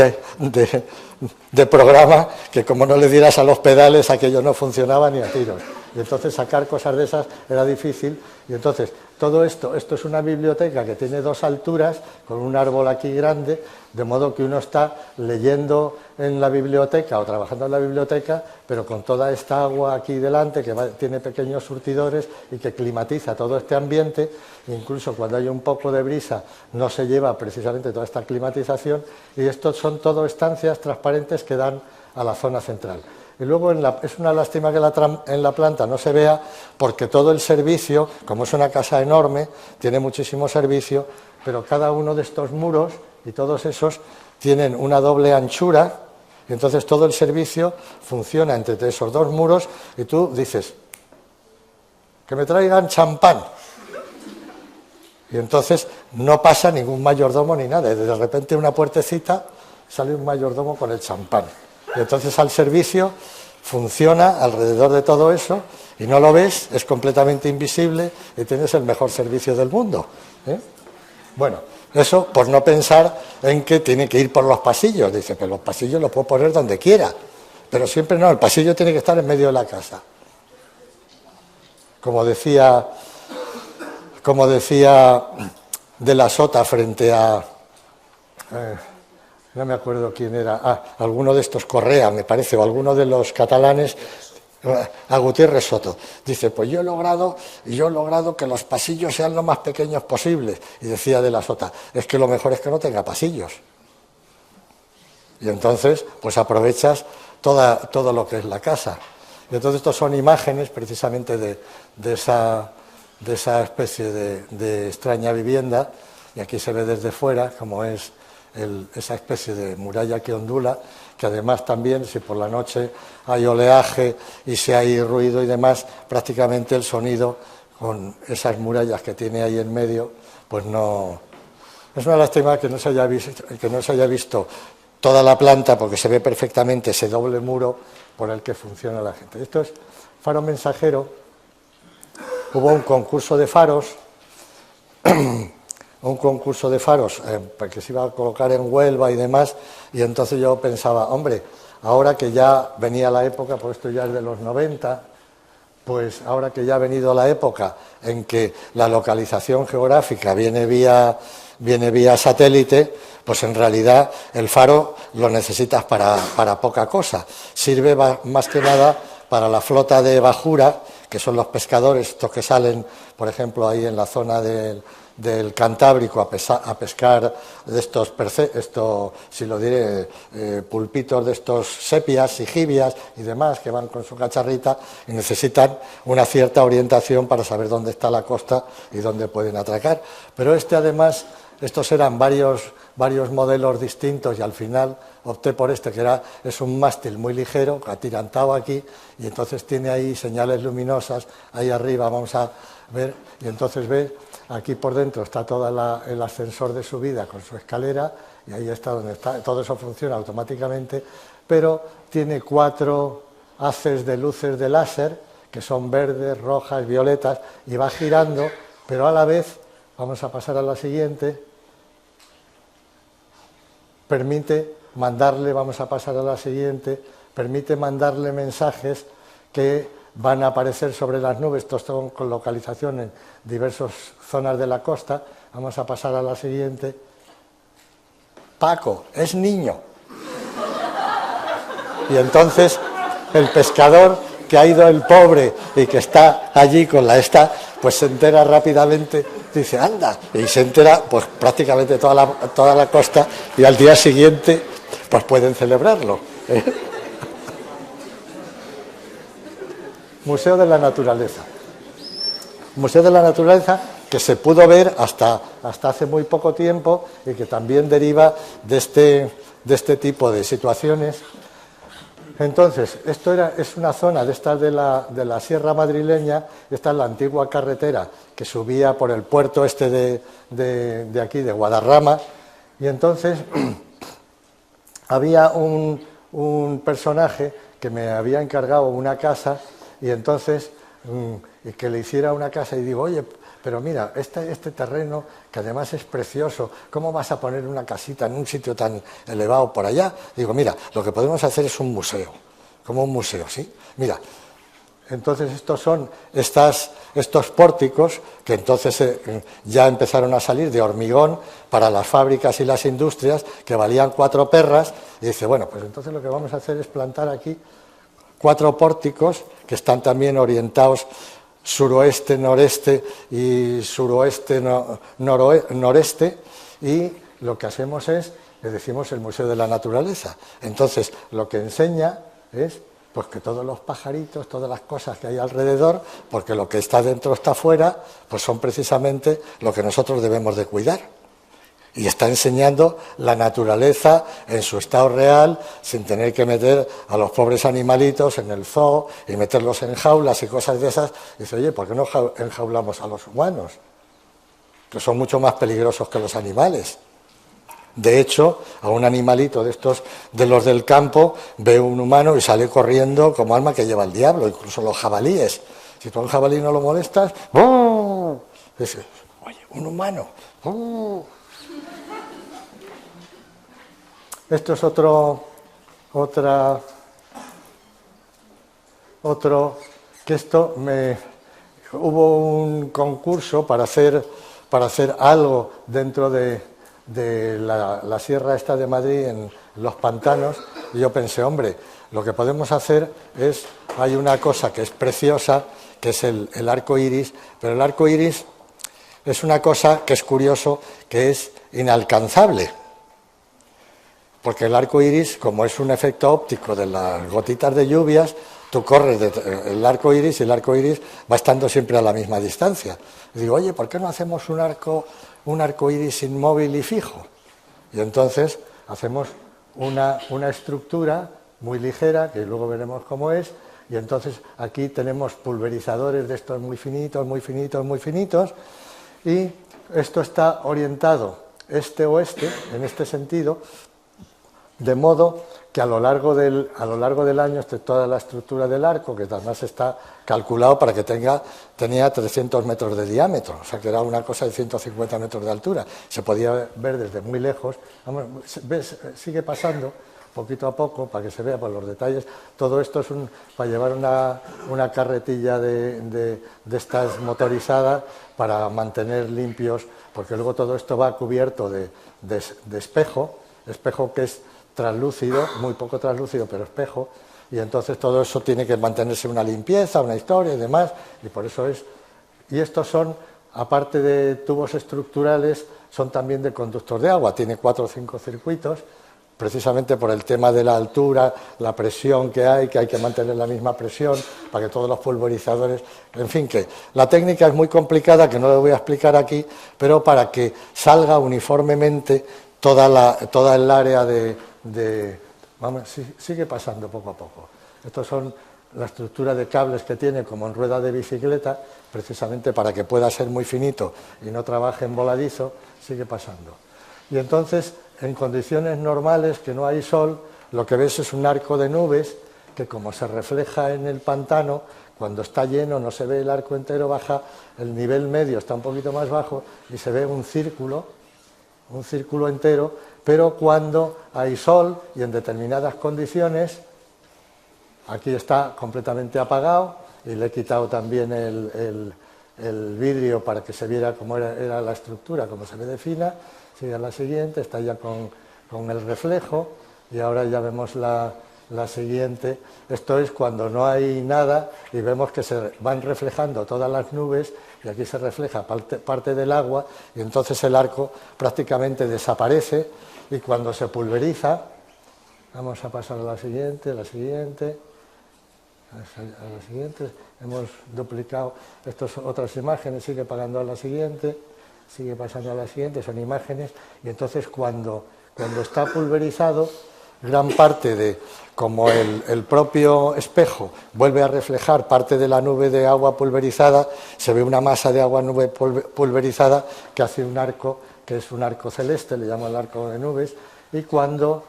de programa que como no le dieras a los pedales aquello no funcionaba ni a tiros. y entonces sacar cosas de esas era difícil, y entonces todo esto es una biblioteca que tiene 2 alturas, con un árbol aquí grande, de modo que uno está leyendo en la biblioteca o trabajando en la biblioteca, pero con toda esta agua aquí delante, que tiene pequeños surtidores y que climatiza todo este ambiente. Incluso cuando hay un poco de brisa no se lleva precisamente toda esta climatización, y estos son todo estancias transparentes que dan a la zona central. Y luego es una lástima que en la planta no se vea, porque todo el servicio, como es una casa enorme, tiene muchísimo servicio, pero cada uno de estos muros y todos esos tienen una doble anchura, y entonces todo el servicio funciona entre esos 2 muros, y tú dices, que me traigan champán. Y entonces no pasa ningún mayordomo ni nada, y de repente una puertecita sale un mayordomo con el champán. Y entonces al servicio funciona alrededor de todo eso, y no lo ves, es completamente invisible, y tienes el mejor servicio del mundo, ¿eh? Bueno, eso por no pensar en que tiene que ir por los pasillos. Dice, pero los pasillos los puedo poner donde quiera, pero siempre no, el pasillo tiene que estar en medio de la casa. Como decía De la Sota frente a... no me acuerdo quién era, alguno de estos, Correa, me parece, o alguno de los catalanes, a Gutiérrez Soto. Dice, pues yo he logrado que los pasillos sean lo más pequeños posibles. Y decía De la Sota, es que lo mejor es que no tenga pasillos. Y entonces, pues aprovechas todo lo que es la casa. Y entonces estos son imágenes precisamente de esa especie de extraña vivienda, y aquí se ve desde fuera como es esa especie de muralla que ondula, que además también, si por la noche hay oleaje y si hay ruido y demás, prácticamente el sonido con esas murallas que tiene ahí en medio, pues no... Es una lástima que no se haya visto toda la planta, porque se ve perfectamente ese doble muro por el que funciona la gente. Esto es Faro Mensajero. Hubo un concurso de faros, porque se iba a colocar en Huelva y demás, y entonces yo pensaba, hombre, ahora que ya venía la época, pues esto ya es de los 90, pues ahora que ya ha venido la época en que la localización geográfica viene vía satélite, pues en realidad el faro lo necesitas para poca cosa. Sirve más que nada para la flota de bajura, que son los pescadores, estos que salen, por ejemplo, ahí en la zona del Cantábrico a pescar de estos pulpitos de estos sepias y jibias y demás, que van con su cacharrita y necesitan una cierta orientación para saber dónde está la costa y dónde pueden atracar. Pero además, estos eran varios modelos distintos, y al final opté por este, que es un mástil muy ligero, atirantado aquí, y entonces tiene ahí señales luminosas, ahí arriba vamos a ver, y entonces ves, aquí por dentro está todo el ascensor de subida con su escalera, y ahí está donde está, todo eso funciona automáticamente, pero tiene 4 haces de luces de láser, que son verdes, rojas, violetas, y va girando, pero a la vez, vamos a pasar a la siguiente, permite mandarle mensajes que van a aparecer sobre las nubes. Estos son con localización en diversas zonas de la costa. Vamos a pasar a la siguiente. Paco, es niño. Y entonces el pescador, que ha ido el pobre y que está allí con pues se entera rápidamente, dice, anda, y se entera pues prácticamente toda la costa, y al día siguiente pues pueden celebrarlo. Museo de la Naturaleza. Museo de la Naturaleza que se pudo ver hasta hace muy poco tiempo, y que también deriva de este tipo de situaciones. Entonces, es una zona de la Sierra Madrileña. Esta es la antigua carretera que subía por el puerto de aquí, de Guadarrama, y entonces había un personaje que me había encargado una casa, y entonces que le hiciera una casa, y digo, oye, pero mira, este terreno, que además es precioso, ¿cómo vas a poner una casita en un sitio tan elevado por allá? Digo, mira, lo que podemos hacer es un museo, como un museo, ¿sí? Mira, Entonces estos son estos pórticos que entonces ya empezaron a salir de hormigón para las fábricas y las industrias, que valían 4 perras, y dice, bueno, pues entonces lo que vamos a hacer es plantar aquí 4 pórticos que están también orientados suroeste, noreste y suroeste, noreste, y lo que hacemos es, le decimos el Museo de la Naturaleza. Entonces, lo que enseña es pues que todos los pajaritos, todas las cosas que hay alrededor, porque lo que está dentro está fuera, pues son precisamente lo que nosotros debemos de cuidar. Y está enseñando la naturaleza en su estado real, sin tener que meter a los pobres animalitos en el zoo y meterlos en jaulas y cosas de esas. Y dice, oye, ¿por qué no enjaulamos a los humanos? Que son mucho más peligrosos que los animales. De hecho, a un animalito de estos, de los del campo, ve un humano y sale corriendo como alma que lleva el diablo, incluso los jabalíes. Si tú a un jabalí no lo molestas, ¡oh! Dice, oye, un humano. ¡Oh! Esto es otro, que esto hubo un concurso para hacer algo dentro de la sierra esta de Madrid, en los pantanos, y yo pensé, hombre, lo que podemos hacer es, hay una cosa que es preciosa, que es el arco iris, pero el arco iris es una cosa que es curioso, que es inalcanzable, porque el arco iris, como es un efecto óptico de las gotitas de lluvias, tú corres el arco iris y el arco iris va estando siempre a la misma distancia. Y digo, oye, ¿por qué no hacemos un arco iris inmóvil y fijo? Y entonces hacemos una estructura muy ligera, que luego veremos cómo es, y entonces aquí tenemos pulverizadores de estos muy finitos, muy finitos, muy finitos, y esto está orientado este-oeste, en este sentido, de modo que a lo largo del año toda la estructura del arco, que además está calculado para que tenía 300 metros de diámetro, o sea que era una cosa de 150 metros de altura, se podía ver desde muy lejos. Vamos, sigue pasando poquito a poco para que se vea por los detalles. Todo esto es para llevar una carretilla de estas motorizadas para mantener limpios, porque luego todo esto va cubierto de espejo que es translúcido, muy poco translúcido, pero espejo, y entonces todo eso tiene que mantenerse una limpieza, una historia y demás, y por eso es. Y estos son, aparte de tubos estructurales, son también de conductos de agua, tiene 4 o 5 circuitos, precisamente por el tema de la altura, la presión que hay que mantener la misma presión para que todos los pulverizadores, en fin, que la técnica es muy complicada, que no lo voy a explicar aquí, pero para que salga uniformemente toda el área vamos, sigue pasando poco a poco. Estos son la estructura de cables que tiene como en rueda de bicicleta, precisamente para que pueda ser muy finito y no trabaje en voladizo, sigue pasando. Y entonces, en condiciones normales, que no hay sol, lo que ves es un arco de nubes que, como se refleja en el pantano, cuando está lleno no se ve el arco entero, baja, el nivel medio está un poquito más bajo y se ve un círculo entero, pero cuando hay sol y en determinadas condiciones, aquí está completamente apagado y le he quitado también el vidrio para que se viera cómo era la estructura, cómo se ve de fina. Sigue la siguiente, está ya con el reflejo, y ahora ya vemos la siguiente. Esto es cuando no hay nada y vemos que se van reflejando todas las nubes, y aquí se refleja parte del agua, y entonces el arco prácticamente desaparece, y cuando se pulveriza, vamos a pasar a la siguiente, hemos duplicado estas otras imágenes, sigue pasando a la siguiente, son imágenes, y entonces cuando está pulverizado, gran parte de, como el propio espejo vuelve a reflejar parte de la nube de agua pulverizada, se ve una masa de agua nube pulverizada que hace un arco, que es un arco celeste, le llaman el arco de nubes, y cuando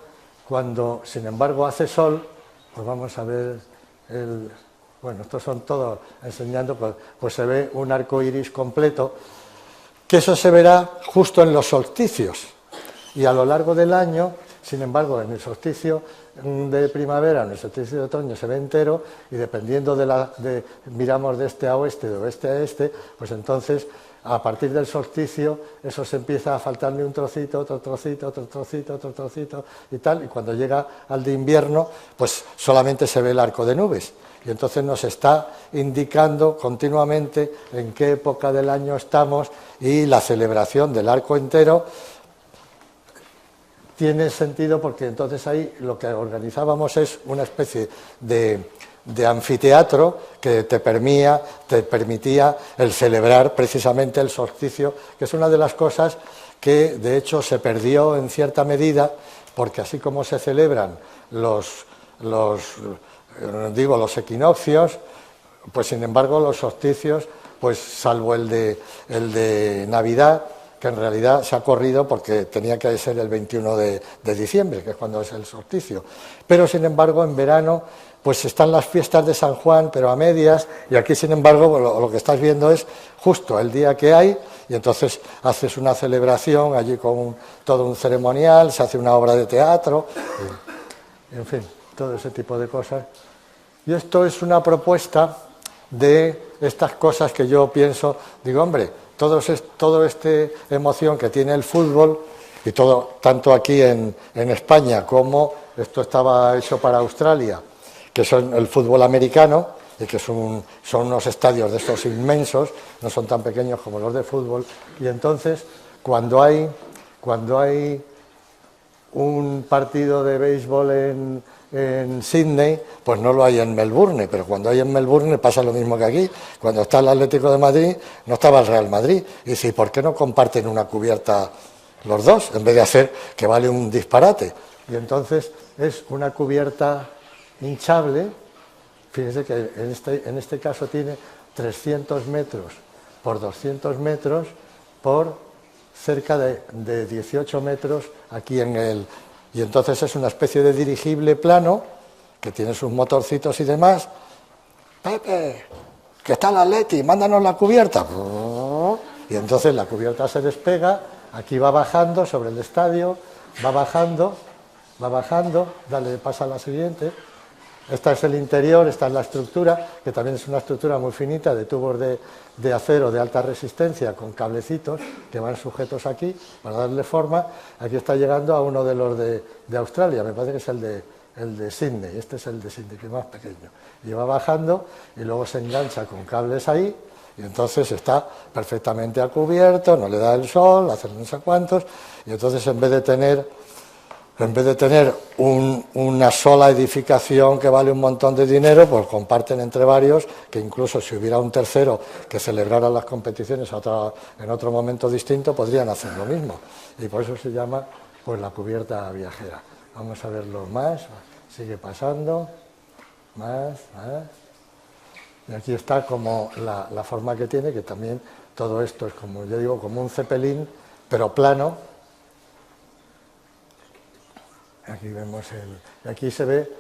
sin embargo hace sol, pues vamos a ver bueno, estos son todos enseñando, pues se ve un arco iris completo, que eso se verá justo en los solsticios, y a lo largo del año Sin embargo, en el solsticio de primavera, en el solsticio de otoño se ve entero y dependiendo miramos de este a oeste, de oeste a este, pues entonces a partir del solsticio eso se empieza a faltarle un trocito, otro trocito, otro trocito, otro trocito y tal, y cuando llega al de invierno pues solamente se ve el arco de nubes y entonces nos está indicando continuamente en qué época del año estamos y la celebración del arco entero tiene sentido porque entonces ahí lo que organizábamos es una especie de anfiteatro que te permitía el celebrar precisamente el solsticio, que es una de las cosas que de hecho se perdió en cierta medida, porque así como se celebran los equinoccios, pues sin embargo los solsticios, pues salvo el de Navidad, que en realidad se ha corrido porque tenía que ser el 21 de diciembre, que es cuando es el solsticio. Pero, sin embargo, en verano, pues están las fiestas de San Juan, pero a medias, y aquí, sin embargo, lo que estás viendo es justo el día que hay, y entonces haces una celebración allí con todo un ceremonial, se hace una obra de teatro, y, en fin, todo ese tipo de cosas. Y esto es una propuesta de estas cosas que yo pienso, digo, hombre, toda esta emoción que tiene el fútbol, y todo, tanto aquí en España como esto estaba hecho para Australia, que son el fútbol americano, y que son unos estadios de estos inmensos, no son tan pequeños como los de fútbol, y entonces cuando hay un partido de béisbol en Sydney, pues no lo hay en Melbourne, pero cuando hay en Melbourne pasa lo mismo que aquí. Cuando está el Atlético de Madrid, no estaba el Real Madrid. Y dice, ¿y por qué no comparten una cubierta los dos, en vez de hacer que vale un disparate? Y entonces es una cubierta hinchable, fíjense que en este caso tiene 300 metros por 200 metros por cerca de 18 metros aquí en el... Y entonces es una especie de dirigible plano que tiene sus motorcitos y demás. Pepe, que está el Atleti, mándanos la cubierta. Y entonces la cubierta se despega, aquí va bajando sobre el estadio, va bajando, dale, pasa a la siguiente. Esta es el interior, esta es la estructura, que también es una estructura muy finita de tubos de acero de alta resistencia con cablecitos que van sujetos aquí para darle forma. Aquí está llegando a uno de los de Australia, me parece que es el de Sydney, este es el de Sydney, que es más pequeño. Y va bajando y luego se engancha con cables ahí y entonces está perfectamente a cubierto, no le da el sol, hace no sé cuántos, y entonces en vez de tener una sola edificación que vale un montón de dinero, pues comparten entre varios, que incluso si hubiera un tercero que celebrara las competiciones en otro momento distinto, podrían hacer lo mismo. Y por eso se llama pues la cubierta viajera. Vamos a verlo más, sigue pasando, más. Y aquí está como la forma que tiene, que también todo esto es como, yo digo, como un cepelín, pero plano. Aquí vemos aquí se ve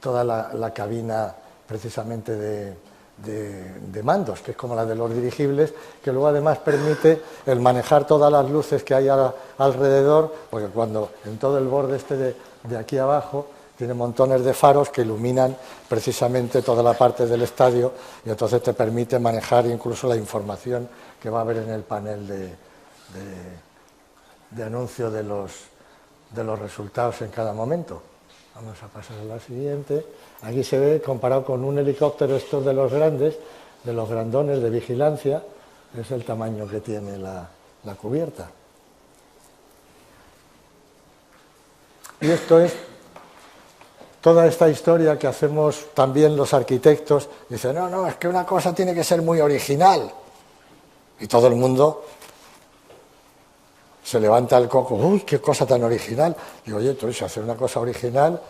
toda la cabina precisamente de mandos, que es como la de los dirigibles, que luego además permite el manejar todas las luces que hay alrededor, porque cuando en todo el borde de aquí abajo tiene montones de faros que iluminan precisamente toda la parte del estadio y entonces te permite manejar incluso la información que va a haber en el panel de anuncio de los resultados en cada momento. Vamos a pasar a la siguiente. Aquí se ve, comparado con un helicóptero estos de los grandes, de los grandones de vigilancia, es el tamaño que tiene la cubierta. Y esto es toda esta historia que hacemos también los arquitectos. Dicen, no, es que una cosa tiene que ser muy original. Y todo el mundo se levanta el coco, uy, qué cosa tan original. Digo, oye, tú, si hacer una cosa original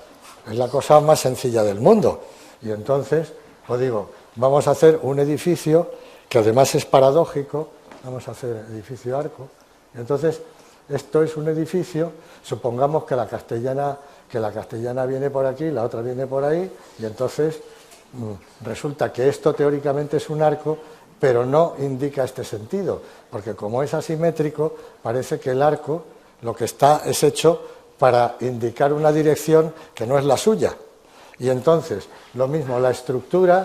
es la cosa más sencilla del mundo. Y entonces, os digo, vamos a hacer un edificio que además es paradójico, vamos a hacer edificio arco. Y entonces, esto es un edificio, supongamos que la castellana viene por aquí, la otra viene por ahí, y entonces resulta que esto teóricamente es un arco, pero no indica este sentido, porque como es asimétrico, parece que el arco lo que está es hecho para indicar una dirección que no es la suya. Y entonces, lo mismo, la estructura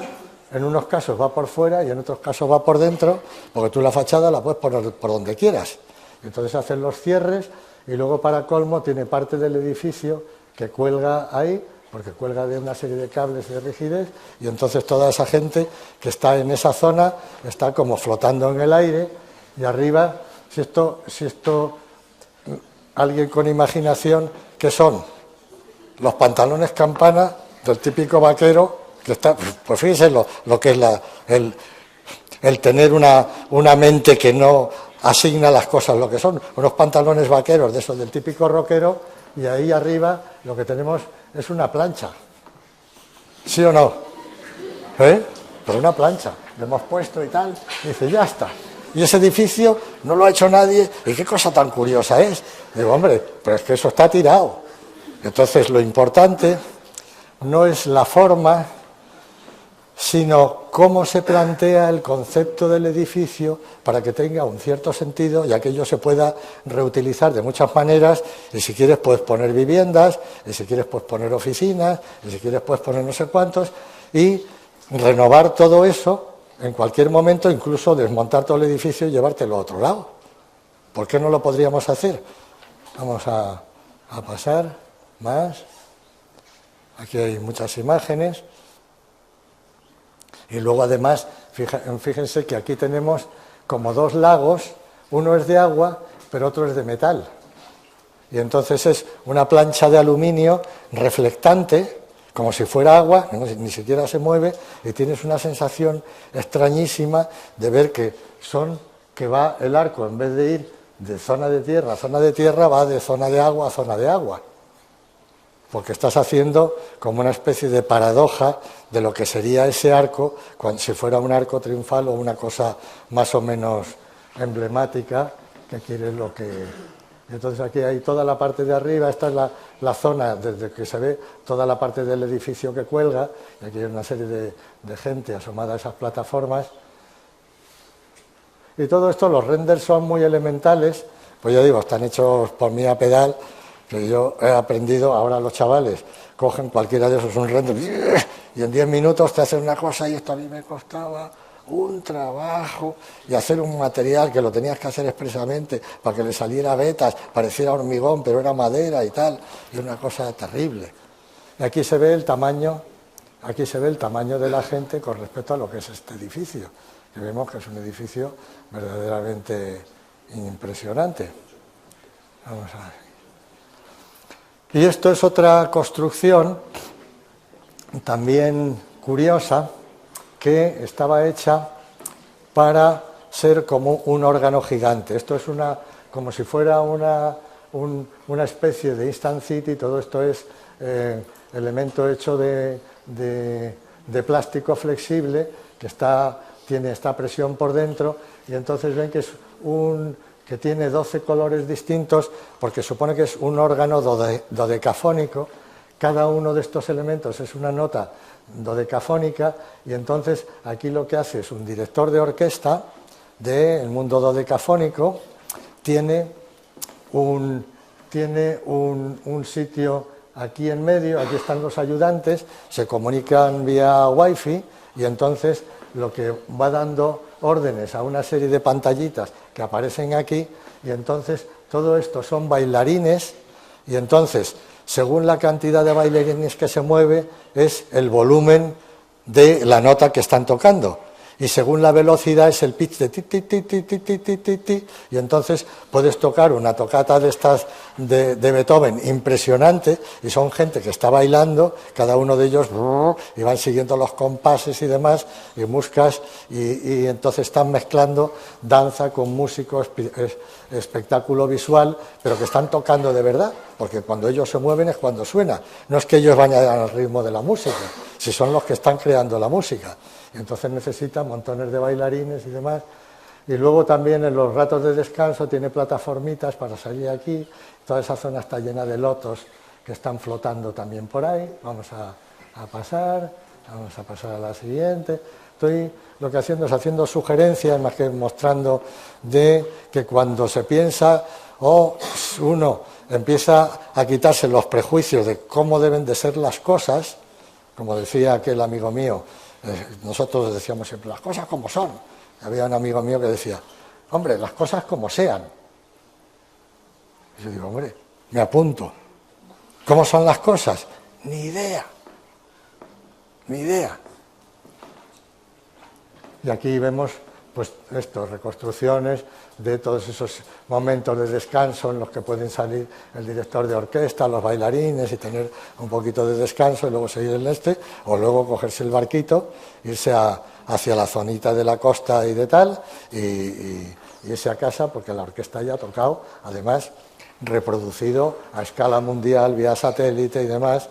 en unos casos va por fuera y en otros casos va por dentro, porque tú la fachada la puedes poner por donde quieras. Entonces hacen los cierres y luego, para colmo, tiene parte del edificio que cuelga ahí, porque cuelga de una serie de cables de rigidez, y entonces toda esa gente que está en esa zona está como flotando en el aire, y arriba, si esto alguien con imaginación, ¿qué son? Los pantalones campana del típico vaquero, que está, pues fíjense lo que es el tener una mente que no asigna las cosas lo que son, unos pantalones vaqueros de esos del típico rockero, y ahí arriba lo que tenemos es una plancha. ¿Sí o no? Pero una plancha, le hemos puesto y tal, y dice, ya está. Y ese edificio no lo ha hecho nadie, y qué cosa tan curiosa es. Digo, hombre, pero es que eso está tirado. Entonces, lo importante no es la forma, sino cómo se plantea el concepto del edificio para que tenga un cierto sentido y aquello se pueda reutilizar de muchas maneras, y si quieres puedes poner viviendas, y si quieres puedes poner oficinas, y si quieres puedes poner no sé cuántos, y renovar todo eso en cualquier momento, incluso desmontar todo el edificio y llevártelo a otro lado. ¿Por qué no lo podríamos hacer? Vamos a pasar más. Aquí hay muchas imágenes. Y luego, además, fíjense que aquí tenemos como dos lagos, uno es de agua, pero otro es de metal. Y entonces es una plancha de aluminio reflectante, como si fuera agua, ni siquiera se mueve, y tienes una sensación extrañísima de ver que va el arco, en vez de ir de zona de tierra a zona de tierra, va de zona de agua a zona de agua. Porque estás haciendo como una especie de paradoja de lo que sería ese arco, si fuera un arco triunfal o una cosa más o menos emblemática, que quiere lo que... Entonces aquí hay toda la parte de arriba, esta es la zona desde que se ve toda la parte del edificio que cuelga, y aquí hay una serie de gente asomada a esas plataformas. Y todo esto, los renders son muy elementales, pues ya digo, están hechos por mí a pedal, que yo he aprendido, ahora los chavales cogen cualquiera de esos un render y en 10 minutos te hacen una cosa, y esto a mí me costaba un trabajo, y hacer un material que lo tenías que hacer expresamente para que le saliera vetas, pareciera hormigón pero era madera y tal, y una cosa terrible. Y aquí se ve el tamaño de la gente con respecto a lo que es este edificio, que vemos que es un edificio verdaderamente impresionante. Vamos a ver. Y esto es otra construcción también curiosa, que estaba hecha para ser como un órgano gigante. Esto es como si fuera una especie de Instant City. Todo esto es elemento hecho de plástico flexible que tiene esta presión por dentro, y entonces ven que es que tiene 12 colores distintos, porque supone que es un órgano dodecafónico. Cada uno de estos elementos es una nota dodecafónica, y entonces aquí lo que hace es un director de orquesta del mundo dodecafónico, tiene un sitio aquí en medio, aquí están los ayudantes, se comunican vía wifi, y entonces lo que va dando órdenes a una serie de pantallitas que aparecen aquí, y entonces todo esto son bailarines, y entonces, según la cantidad de bailarines que se mueve, es el volumen de la nota que están tocando. Y según la velocidad es el pitch de ti, ti, ti, ti, ti, ti, ti, ti, ti. Y entonces puedes tocar una tocata de estas de Beethoven impresionante, y son gente que está bailando, cada uno de ellos, y van siguiendo los compases y demás, y músicas, y entonces están mezclando danza con músico, espectáculo visual, pero que están tocando de verdad, porque cuando ellos se mueven es cuando suena. No es que ellos vayan al ritmo de la música, si son los que están creando la música. Entonces necesitan montones de bailarines y demás. Y luego también en los ratos de descanso tiene plataformitas para salir aquí. Toda esa zona está llena de lotos que están flotando también por ahí. Vamos a pasar a la siguiente. Estoy lo que haciendo es haciendo sugerencias, más que mostrando de que cuando se piensa o uno empieza a quitarse los prejuicios de cómo deben de ser las cosas, como decía aquel amigo mío, nosotros decíamos siempre, las cosas como son. Había un amigo mío que decía, hombre, las cosas como sean. Y yo digo, hombre, me apunto. ¿Cómo son las cosas? Ni idea. Ni idea. Y aquí vemos, pues, reconstrucciones de todos esos momentos de descanso en los que pueden salir el director de orquesta, los bailarines y tener un poquito de descanso y luego seguir el o luego cogerse el barquito, irse hacia la zonita de la costa y de tal, y irse a casa porque la orquesta ya ha tocado, además reproducido a escala mundial vía satélite y demás,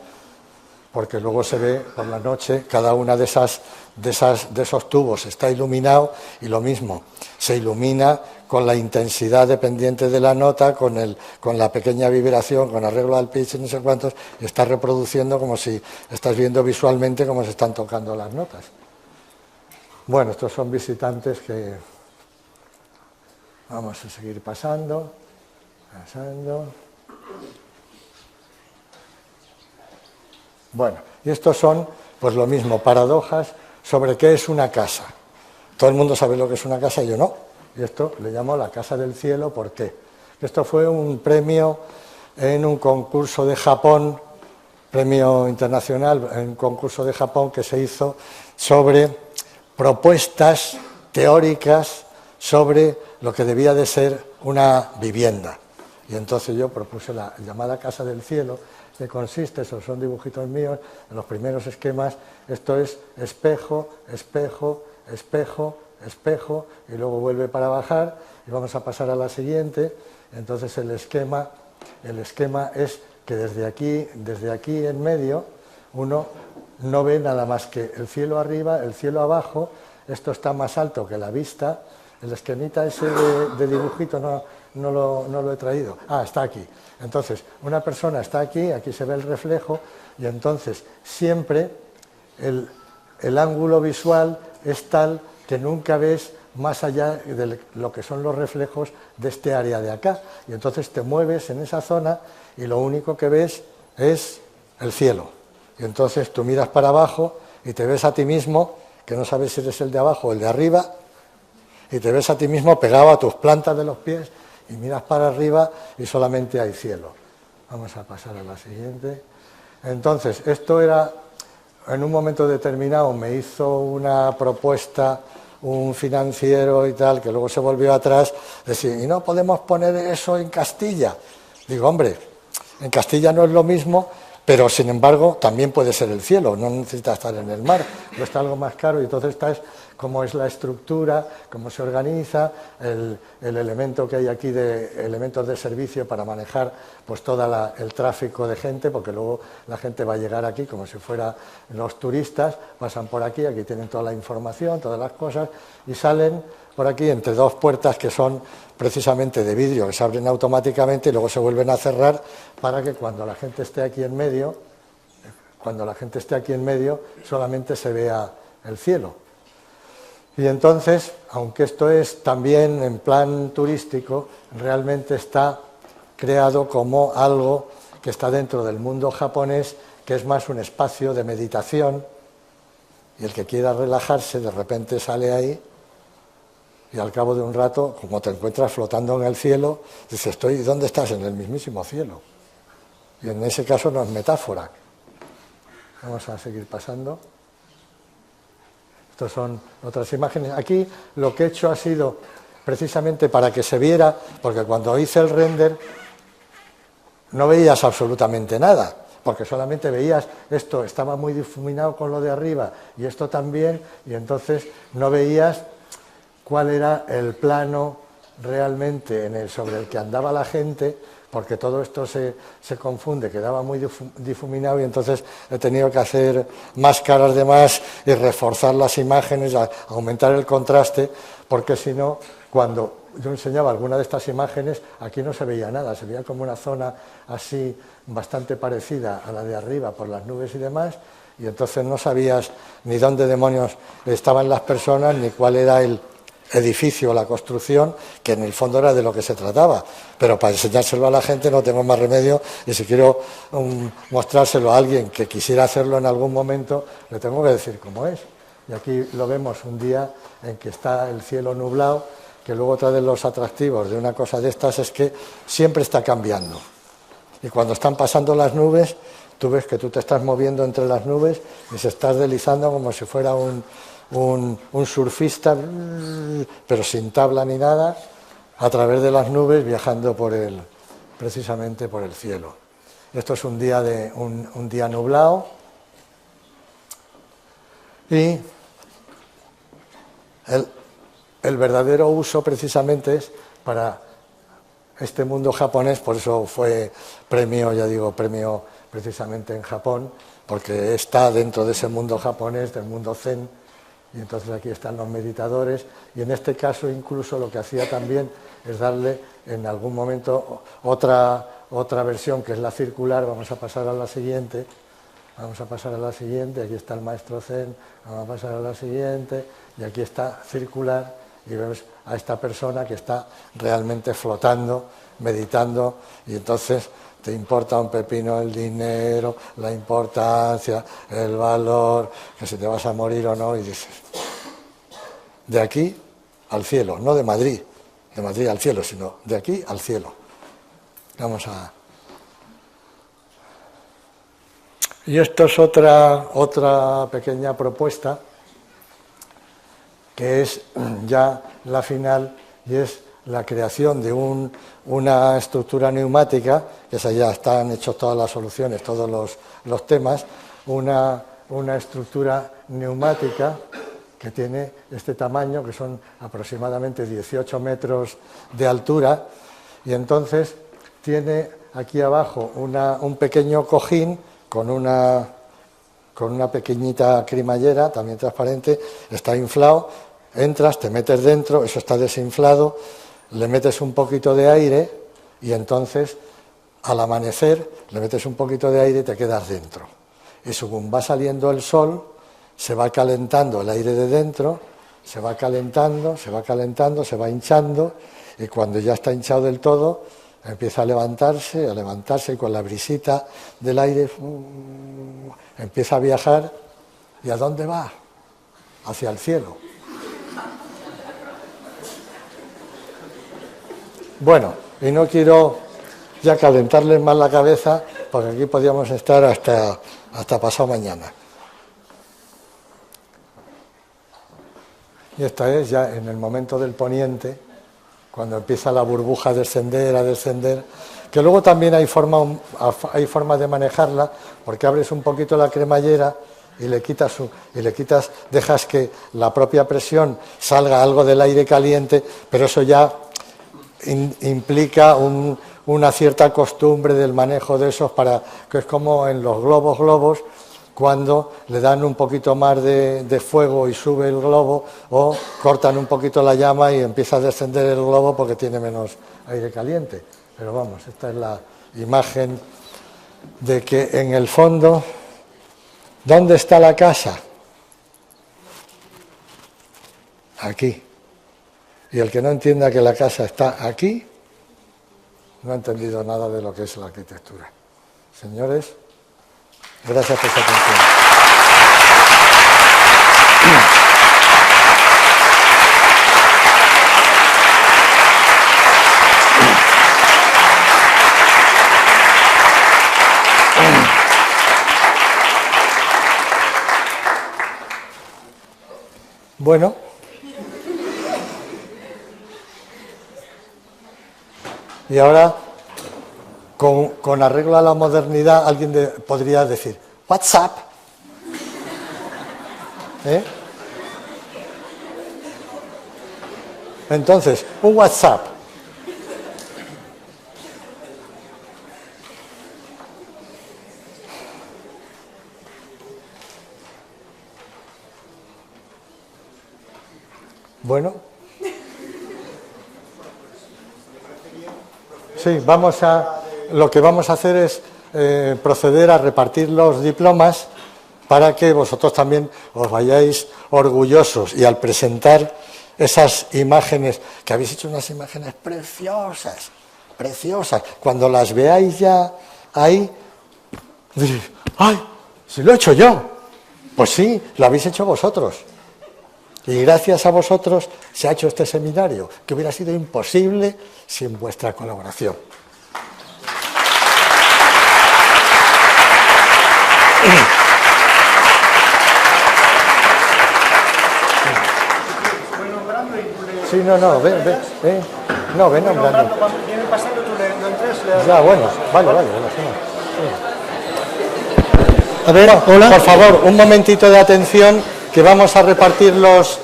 porque luego se ve por la noche cada una de esos tubos está iluminado y lo mismo, se ilumina con la intensidad dependiente de la nota, con la pequeña vibración, con arreglo al pitch y no sé cuántos, y está reproduciendo como si estás viendo visualmente cómo se están tocando las notas. Bueno, estos son visitantes que vamos a seguir pasando. Bueno, y estos son, pues lo mismo, paradojas sobre qué es una casa. Todo el mundo sabe lo que es una casa y yo no. Y esto le llamo la Casa del Cielo, ¿por qué? Esto fue un premio en un concurso de Japón, premio internacional, en un concurso de Japón que se hizo sobre propuestas teóricas sobre lo que debía de ser una vivienda. Y entonces yo propuse la llamada Casa del Cielo, que consiste, esos son dibujitos míos, en los primeros esquemas, esto es espejo, espejo, espejo, espejo, y luego vuelve para bajar, y vamos a pasar a la siguiente. Entonces el esquema es que desde aquí en medio, uno no ve nada más que el cielo arriba, el cielo abajo, esto está más alto que la vista, el esquemita ese de dibujito no lo he traído. Ah, está aquí. Entonces, una persona está aquí, aquí se ve el reflejo, y entonces siempre el ángulo visual es tal que nunca ves más allá de lo que son los reflejos de este área de acá. Y entonces te mueves en esa zona y lo único que ves es el cielo. Y entonces tú miras para abajo y te ves a ti mismo, que no sabes si eres el de abajo o el de arriba, y te ves a ti mismo pegado a tus plantas de los pies y miras para arriba y solamente hay cielo. Vamos a pasar a la siguiente. Entonces, esto era, en un momento determinado me hizo una propuesta un financiero y tal, que luego se volvió atrás, decir, ¿y no podemos poner eso en Castilla? Digo, hombre, en Castilla no es lo mismo, pero sin embargo también puede ser el cielo, no necesita estar en el mar, pero está algo más caro y entonces está cómo es la estructura, cómo se organiza, el elemento que hay aquí de elementos de servicio para manejar pues todo el tráfico de gente, porque luego la gente va a llegar aquí como si fueran los turistas, pasan por aquí, aquí tienen toda la información, todas las cosas, y salen por aquí entre dos puertas que son precisamente de vidrio, que se abren automáticamente y luego se vuelven a cerrar para que cuando la gente esté aquí en medio, solamente se vea el cielo. Y entonces, aunque esto es también en plan turístico, realmente está creado como algo que está dentro del mundo japonés, que es más un espacio de meditación, y el que quiera relajarse de repente sale ahí, y al cabo de un rato, como te encuentras flotando en el cielo, dices, ¿dónde estás? En el mismísimo cielo. Y en ese caso no es metáfora. Vamos a seguir pasando. Estas son otras imágenes. Aquí lo que he hecho ha sido precisamente para que se viera, porque cuando hice el render no veías absolutamente nada, porque solamente veías esto, estaba muy difuminado con lo de arriba y esto también, y entonces no veías cuál era el plano realmente sobre el que andaba la gente, porque todo esto se confunde, quedaba muy difuminado y entonces he tenido que hacer máscaras de más y reforzar las imágenes, aumentar el contraste, porque si no, cuando yo enseñaba alguna de estas imágenes, aquí no se veía nada, se veía como una zona así bastante parecida a la de arriba por las nubes y demás, y entonces no sabías ni dónde demonios estaban las personas, ni cuál era el edificio o la construcción, que en el fondo era de lo que se trataba. Pero para enseñárselo a la gente no tengo más remedio, y si quiero mostrárselo a alguien que quisiera hacerlo en algún momento, le tengo que decir cómo es. Y aquí lo vemos un día en que está el cielo nublado, que luego otra de los atractivos de una cosa de estas es que siempre está cambiando. Y cuando están pasando las nubes, tú ves que tú te estás moviendo entre las nubes y se estás deslizando como si fuera un surfista, pero sin tabla ni nada, a través de las nubes, viajando precisamente por el cielo. Esto es un día nublado, y el verdadero uso precisamente es para este mundo japonés, por eso fue premio, ya digo, premio precisamente en Japón, porque está dentro de ese mundo japonés, del mundo zen, y entonces aquí están los meditadores, y en este caso incluso lo que hacía también es darle en algún momento otra versión, que es la circular. Vamos a pasar a la siguiente, aquí está el maestro zen, vamos a pasar a la siguiente, y aquí está circular, y vemos a esta persona que está realmente flotando, meditando, y entonces te importa un pepino el dinero, la importancia, el valor, que si te vas a morir o no, y dices, de aquí al cielo, no de Madrid al cielo, sino de aquí al cielo. Y esto es otra pequeña propuesta, que es ya la final, y es la creación de una estructura neumática, que ya están hechos todas las soluciones, todos los temas, una estructura neumática que tiene este tamaño, que son aproximadamente 18 metros de altura, y entonces tiene aquí abajo un pequeño cojín con una pequeñita cremallera, también transparente, está inflado, entras, te metes dentro, eso está desinflado, le metes un poquito de aire, y entonces al amanecer le metes un poquito de aire y te quedas dentro. Y según va saliendo el sol, se va calentando el aire de dentro, se va calentando, se va hinchando, y cuando ya está hinchado del todo, empieza a levantarse, y con la brisita del aire empieza a viajar. ¿Y a dónde va? Hacia el cielo. Bueno, y no quiero ya calentarles más la cabeza, porque aquí podríamos estar hasta pasado mañana. Y esta es ya en el momento del poniente, cuando empieza la burbuja a descender, que luego también hay forma de manejarla, porque abres un poquito la cremallera y dejas que la propia presión salga algo del aire caliente, pero eso ya implica una cierta costumbre del manejo de esos, que es como en los globos, cuando le dan un poquito más de fuego y sube el globo, o cortan un poquito la llama y empieza a descender el globo porque tiene menos aire caliente. Pero vamos, esta es la imagen de que en el fondo, ¿dónde está la casa? Aquí. Y el que no entienda que la casa está aquí, no ha entendido nada de lo que es la arquitectura. Señores, gracias por su atención. Bueno, y ahora, con arreglo a la modernidad, alguien podría decir, WhatsApp. Entonces, un WhatsApp. Bueno, Sí, lo que vamos a hacer es proceder a repartir los diplomas para que vosotros también os vayáis orgullosos y al presentar esas imágenes, que habéis hecho unas imágenes preciosas, preciosas, cuando las veáis ya ahí, diréis, ¡ay, si lo he hecho yo! Pues sí, lo habéis hecho vosotros. Y gracias a vosotros se ha hecho este seminario, que hubiera sido imposible sin vuestra colaboración. Sí, no, ve nombrando.
Viene pasando, tú le entres,
Ya, bueno, vale.
A ver, hola.
Por favor, un momentito de atención, que vamos a repartir los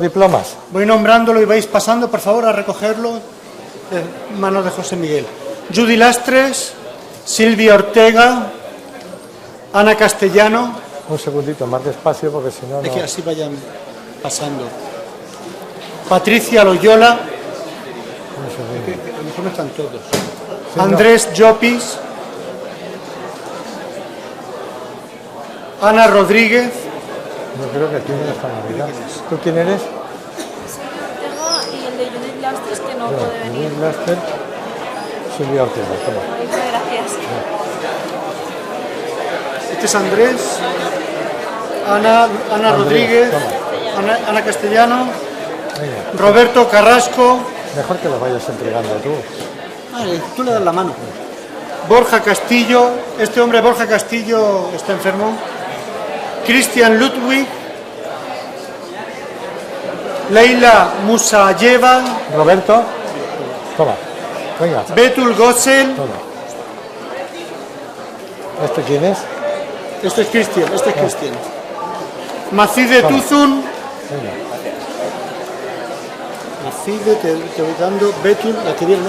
diplomas.
Voy nombrándolo y vais pasando, por favor, a recogerlo en manos de José Miguel. Judy Lastres, Silvia Ortega, Ana Castellano.
Un segundito, más despacio, porque si no...
Es que así vayan pasando. Patricia Loyola. A lo mejor no están todos.
Sí,
Andrés Llopis. Ana Rodríguez.
Yo creo que aquí no están olvidados. ¿Tú quién eres?
Ortega y el de Judith Lastres, que no puede venir.
Judith Lastres, Silvia Ortega. Toma.
Muchas gracias.
Este es Andrés. Ana Rodríguez. Ana Castellano.
Venga.
Roberto Carrasco.
Mejor que los vayas entregando tú.
Vale, tú le das la mano. Borja Castillo. Este hombre, Borja Castillo, está enfermo. Cristian Ludwig. Leila Musayeva.
Roberto, toma. Venga,
Betul Gossel.
toma. ¿Este quién es?
Este es Cristian. Macide Tuzun.
Venga.
Macide, te voy dando. Betul, la que viene.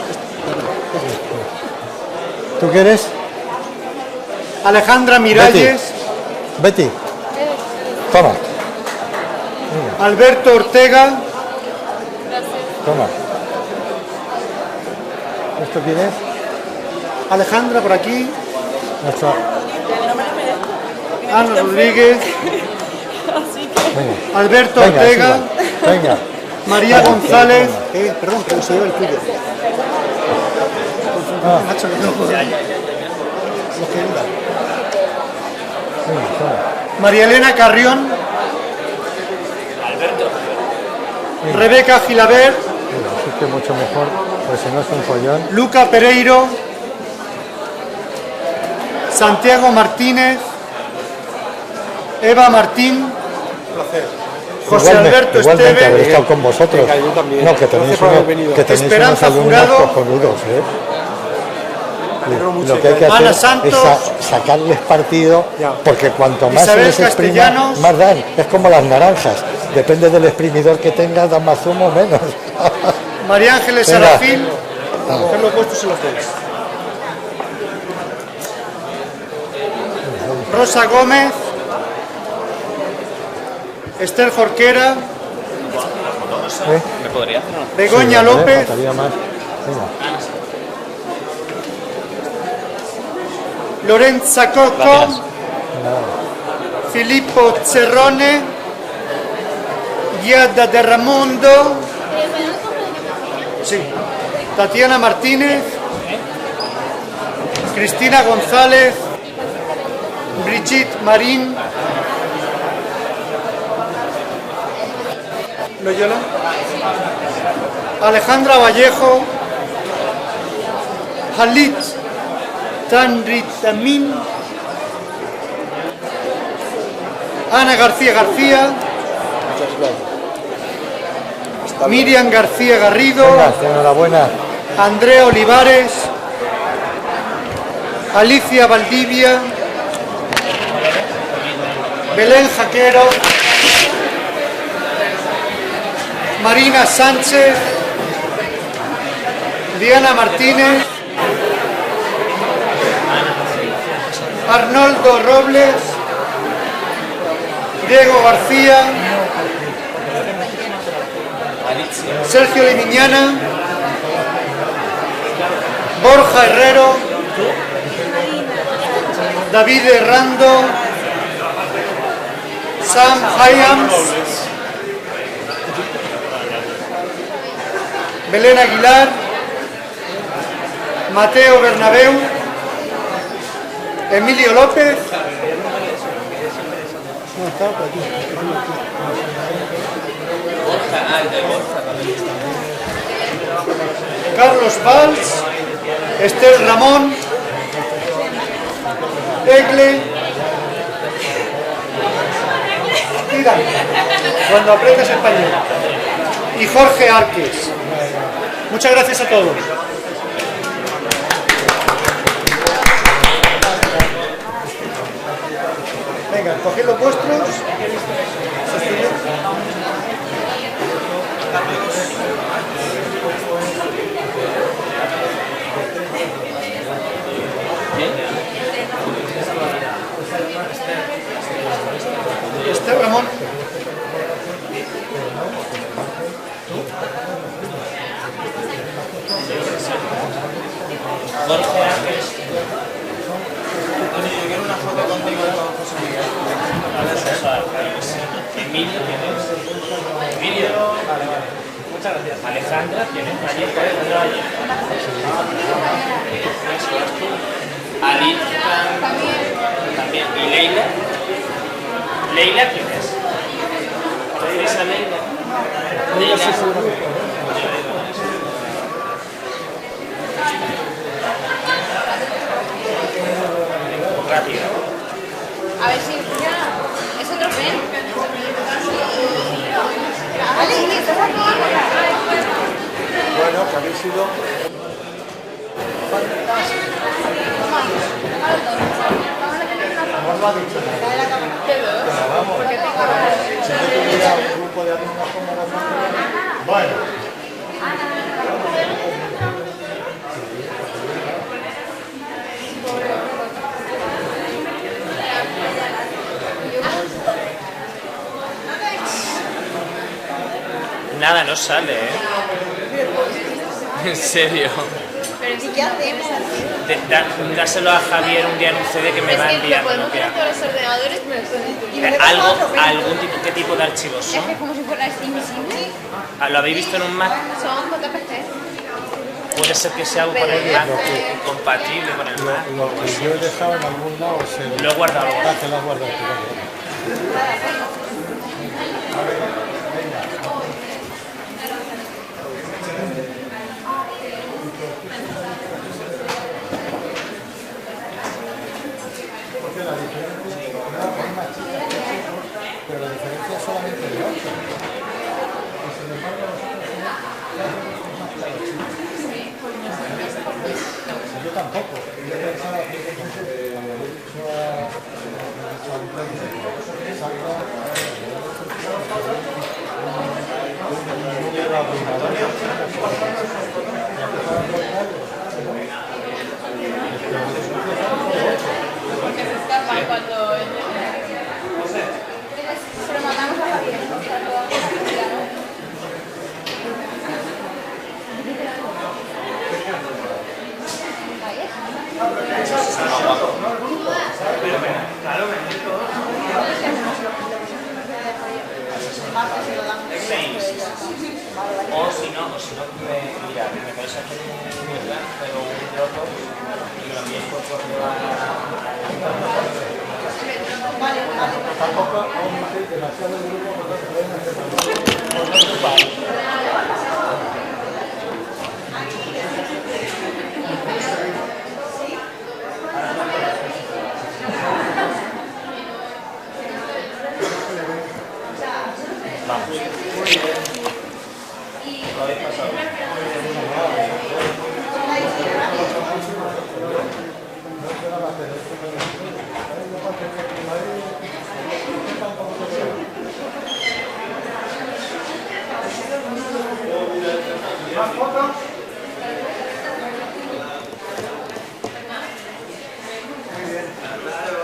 ¿Tú quién eres?
Alejandra Miralles.
Betty. Toma,
Alberto Ortega.
toma. ¿Esto quién es?
Alejandra por aquí.
Nuestro...
Ana Rodríguez.
Venga.
Alberto
Venga,
Ortega.
sí, va. Venga.
María
Venga,
González. Perdón, pero se lleva el tuyo. Macho, que no puedo. Lo que iba.
Venga, toma.
María Elena Carrión. Rebeca Gilabert.
Venga, así que mucho mejor, pues si no es un follón.
Luca Pereiro. Santiago Martínez. Eva Martín. José Alberto
Igualmente haber
Esteve.
estado con vosotros.
Venga, yo también.
No, que tenéis,
Gracias por haber venido.
que tenéis
Esperanza
unos alumnos
Jurado.
cojonudos, ¿eh?
alegro mucho
Lo que hay que
Ana
hacer
Santos.
es sacarles partido,
Ya.
porque cuanto más
Isabel
se les exprima,
Castellanos.
más dan. Es como las naranjas. Depende del exprimidor que tengas, dan más zumo o menos.
María Ángeles
Venga.
Arafil. Coger los puestos y los veis. Rosa Gómez. Esther Jorquera.
¿Eh?
¿Me podría hacer una?
Begoña
Sí,
López.
faltaría más. Venga.
Lorenza Cocco.
Gracias.
Filippo Cerrone. Giada de Ramondo. Sí. Tatiana Martínez. Cristina González. Brigitte Marín. Loyola. Alejandra Vallejo. Halit Tanritamin. Ana García García. Miriam García Garrido.
Venga, enhorabuena.
Andrea Olivares. Alicia Valdivia. Belén Jaquero. Marina Sánchez. Diana Martínez. Arnoldo Robles. Diego García. Sergio Limiñana.
Borja Herrero, David Errando, Sam Hyams, Belén Aguilar, Mateo Bernabeu, Emilio López, Carlos Valls, Esther Ramón, Egle, mira, cuando aprendes español, y Jorge Arques. Muchas gracias a todos. Venga, coged los vuestros. Esther Ramón.
Jorge Ángeles.
Quiero una foto contigo de José Miguel.
Emilio, ¿quién es? Emilio. Vale. Muchas gracias. Alejandra, ¿quién es? Ayer, ayer. Ali también. ¿Y Leila? ¿Leila quién es? ¿Conocéis a Leila? Rápido.
A ver si ya... ¿Eso lo ven?
Bueno, que habéis sido...
No lo ha dicho nadie. Pero vamos, si yo tuviera un grupo de alumnos como vosotros, bueno.
Nada, no sale, ¿eh? En serio.
Pero ¿y qué hacemos?
Dáselo a Javier un día en un CD que me va a enviar.
Lo podemos
¿no?
poner todos los ordenadores, pero
¿Algún tipo, qué tipo de archivos
es
son?
que es como si fuera invisible.
¿Lo habéis visto en un Mac?
Son JPG.
Puede ser que sea algo con el Mac, compatible con el Mac.
Lo que yo he dejado en algún lado se
Lo he guardado.
Ah, que lo has guardado tú, vale. Porque la diferencia es más chica, pero la diferencia es solamente de 8. Y sin embargo, yo tampoco. Yo pensaba que
Porque se escapan cuando... Se lo mandamos a Javier.
O si no, mira, me podéis hacer un plan, pero un trozo y me lo enviéis por correo
tampoco omitir demasiado el grupo porque pueden hacer
¿Más fotos? Muy bien.